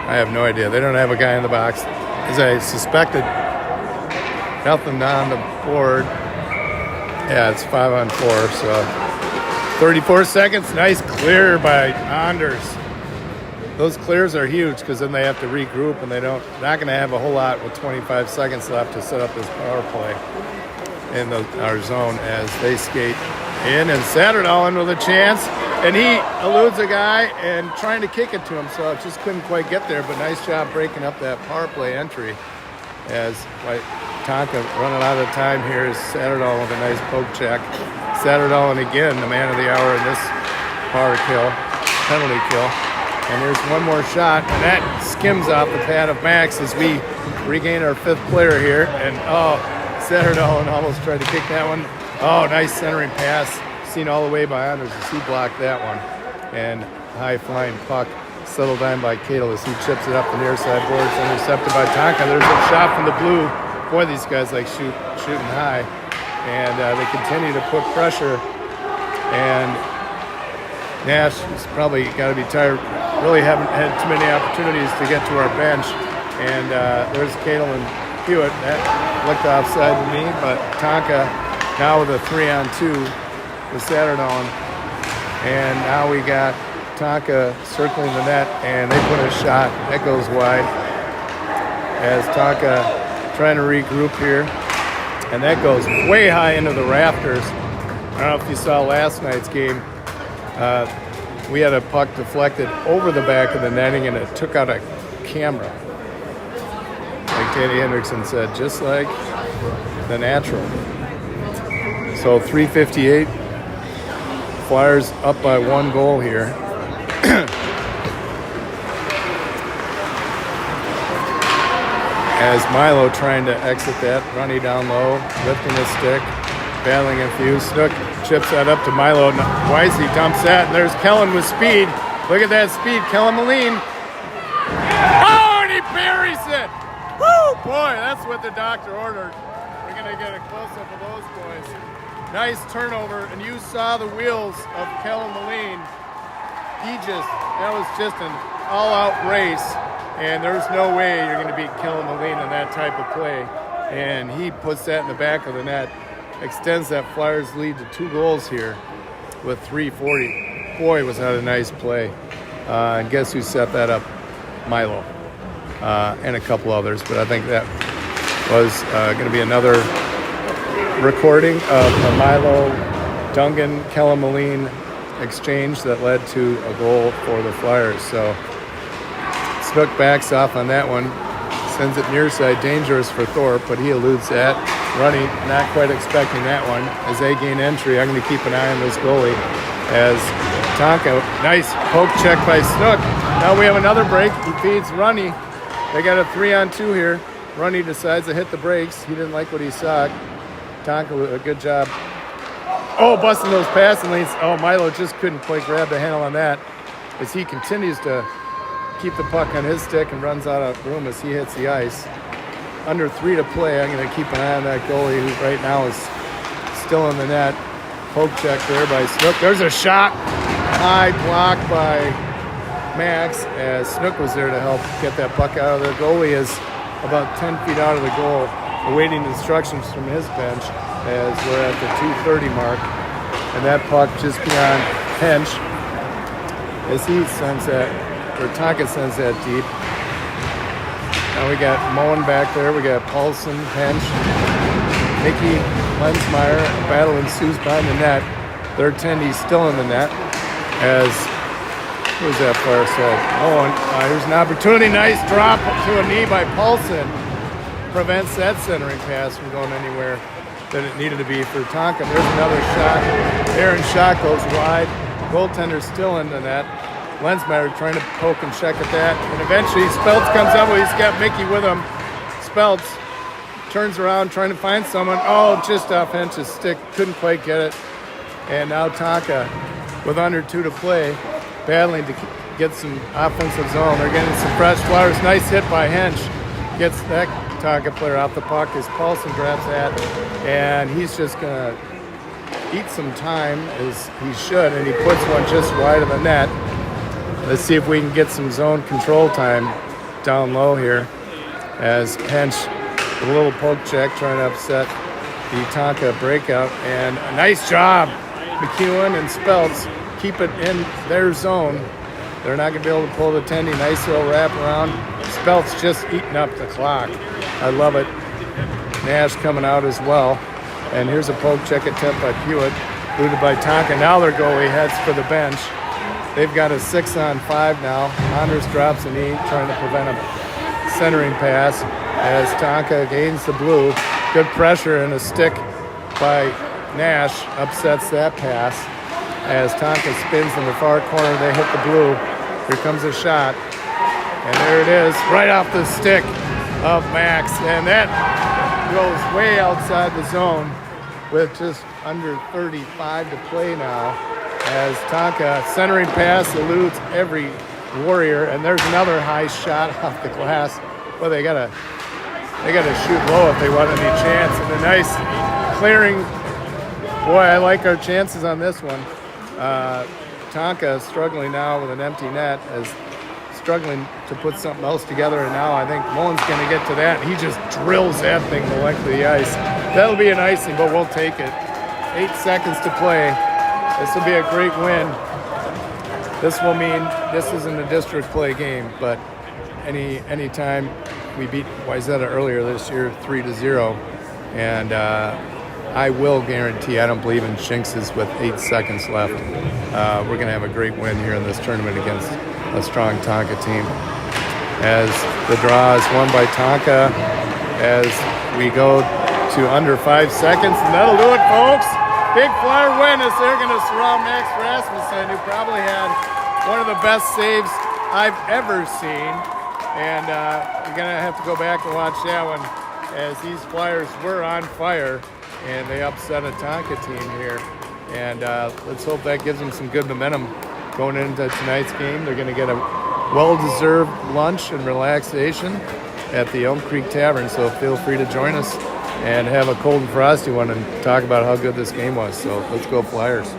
A: I have no idea. They don't have a guy in the box. As I suspected, nothing on the board. Yeah, it's 5-on-4, so 34 seconds. Nice clear by Anders. those clears are huge because then they have to regroup and not going to have a whole lot with 25 seconds left to set up this power play in our zone as they skate in, and Satterdahl with a chance, and he eludes a guy and trying to kick it to him, so it just couldn't quite get there, but nice job breaking up that power play entry as Tonka running out of time here is Satterdahl with a nice poke check. Satterdahl, and again, the man of the hour in this penalty kill. And there's one more shot, and that skims off the pad of Max as we regain our fifth player here. And Satterdahl almost tried to kick that one. Oh, nice centering pass, seen all the way by Anders as he blocked that one. And high flying puck settled down by Cadle as he chips it up the near side boards, intercepted by Tonka. There's a shot from the blue. Boy, these guys like shooting high, and they continue to put pressure. And Nash has probably got to be tired. Really haven't had too many opportunities to get to our bench. And there's Cadle and Hewitt. That looked offside to me, but Tonka now with a 3-on-2 with Satterdahl. And now we got Tonka circling the net, and they put a shot. That goes wide as Tonka trying to regroup here. And that goes way high into the rafters. I don't know if you saw last night's game. We had a puck deflected over the back of the netting, and it took out a camera. Like Danny Hendrickson said, just like the natural. So 3:58. Flyers up by 1 goal here. As Milo trying to exit that, running down low, lifting his stick, battling a few. Snook chips that up to Milo. Wisely dumps that, and there's Kellen with speed. Look at that speed, Kellen Moline. Oh, and he buries it! Woo! Boy, that's what the doctor ordered. We're going to get a close-up of those boys. Nice turnover, and you saw the wheels of Kellen Moline. That was just an all-out race, and there's no way you're going to beat Kellen Moline in that type of play. And he puts that in the back of the net, extends that Flyers lead to 2 goals here with 3:40. Boy, was that a nice play. And guess who set that up? Milo. And a couple others, but I think that was going to be another recording of the Milo Dungan Kellen Moline exchange that led to a goal for the Flyers. So Snook backs off on that one, sends it near side, dangerous for Thorpe, but he eludes that. Running, not quite expecting that one. As they gain entry, I'm going to keep an eye on this goalie as Tonka, nice poke check by Snook. Now we have another break. He feeds Runny. They got a 3-on-2 here. Runny decides to hit the brakes. He didn't like what he saw. Tonka with a good job. Oh, busting those passing lanes. Oh, Milo just couldn't quite grab the handle on that as he continues to keep the puck on his stick and runs out of room as he hits the ice. Under 3 to play. I'm going to keep an eye on that goalie who right now is still in the net. Poke check there by Snook. There's a shot. High block by Max as Snook was there to help get that puck out of there. Goalie is about 10 feet out of the goal, awaiting instructions from his bench as we're at the 2:30 mark. And that puck just beyond Hench as he sends that, or Tonka sends that deep. Now we got Moen back there. We got Paulson, Hench, Mickey, Lensmeyer. A battle ensues behind the net. Their attendee's still in the net as, who's that far side? Moen. Here's an opportunity. Nice drop to a knee by Paulson. Prevents that centering pass from going anywhere that it needed to be for Tonka. There's another shot. Aaron shot goes wide. Goaltender's still in the net. Lensmeyer trying to poke and check at that. And eventually Speltz comes up. He's got Mickey with him. Speltz turns around trying to find someone. Oh, just off Hench's stick. Couldn't quite get it. And now Tonka with under 2 to play, battling to get some offensive zone. They're getting some fresh Flyers. Nice hit by Hench. Gets that Tonka player off the puck as Paulson grabs that, and he's just gonna eat some time as he should, and he puts one just wide of the net. Let's see if we can get some zone control time down low here as Hench with a little poke check trying to upset the Tonka breakout, and a nice job. McEwen and Speltz keep it in their zone They're not going to be able to pull the tendy. Nice little wrap around. Spelt's just eating up the clock. I love it. Nash coming out as well. And here's a poke check attempt by Hewitt. Booted by Tonka. Now their goalie heads for the bench. They've got a 6-on-5 now. Anders drops a knee, trying to prevent a centering pass as Tonka gains the blue. Good pressure and a stick by Nash upsets that pass. As Tonka spins in the far corner, they hit the blue. Here comes a shot. And there it is, right off the stick of Max. And that goes way outside the zone with just under 35 to play now. As Tonka centering pass eludes every Warrior, and there's another high shot off the glass. Well, they gotta shoot low if they want any chance. And a nice clearing. Boy, I like our chances on this one. Tonka struggling now with an empty net, as struggling to put something else together, and now I think Mullen's going to get to that. He just drills that thing the length of the ice. That'll be an icing, but we'll take it. 8 seconds to play. This will be a great win. This will mean this isn't a district play game, but any time we beat Wayzata earlier this year 3-0, and I will guarantee, I don't believe in jinxes with 8 seconds left. We're going to have a great win here in this tournament against a strong Tonka team. As the draw is won by Tonka, as we go to under 5 seconds, and that'll do it, folks. Big Flyer win as they're going to surround Max Rasmussen, who probably had one of the best saves I've ever seen. And you're going to have to go back and watch that one, as these Flyers were on fire, and they upset a Tonka team here. And let's hope that gives them some good momentum going into tonight's game. They're going to get a well-deserved lunch and relaxation at the Elm Creek Tavern, so feel free to join us and have a cold and frosty one and talk about how good this game was. So let's go Flyers.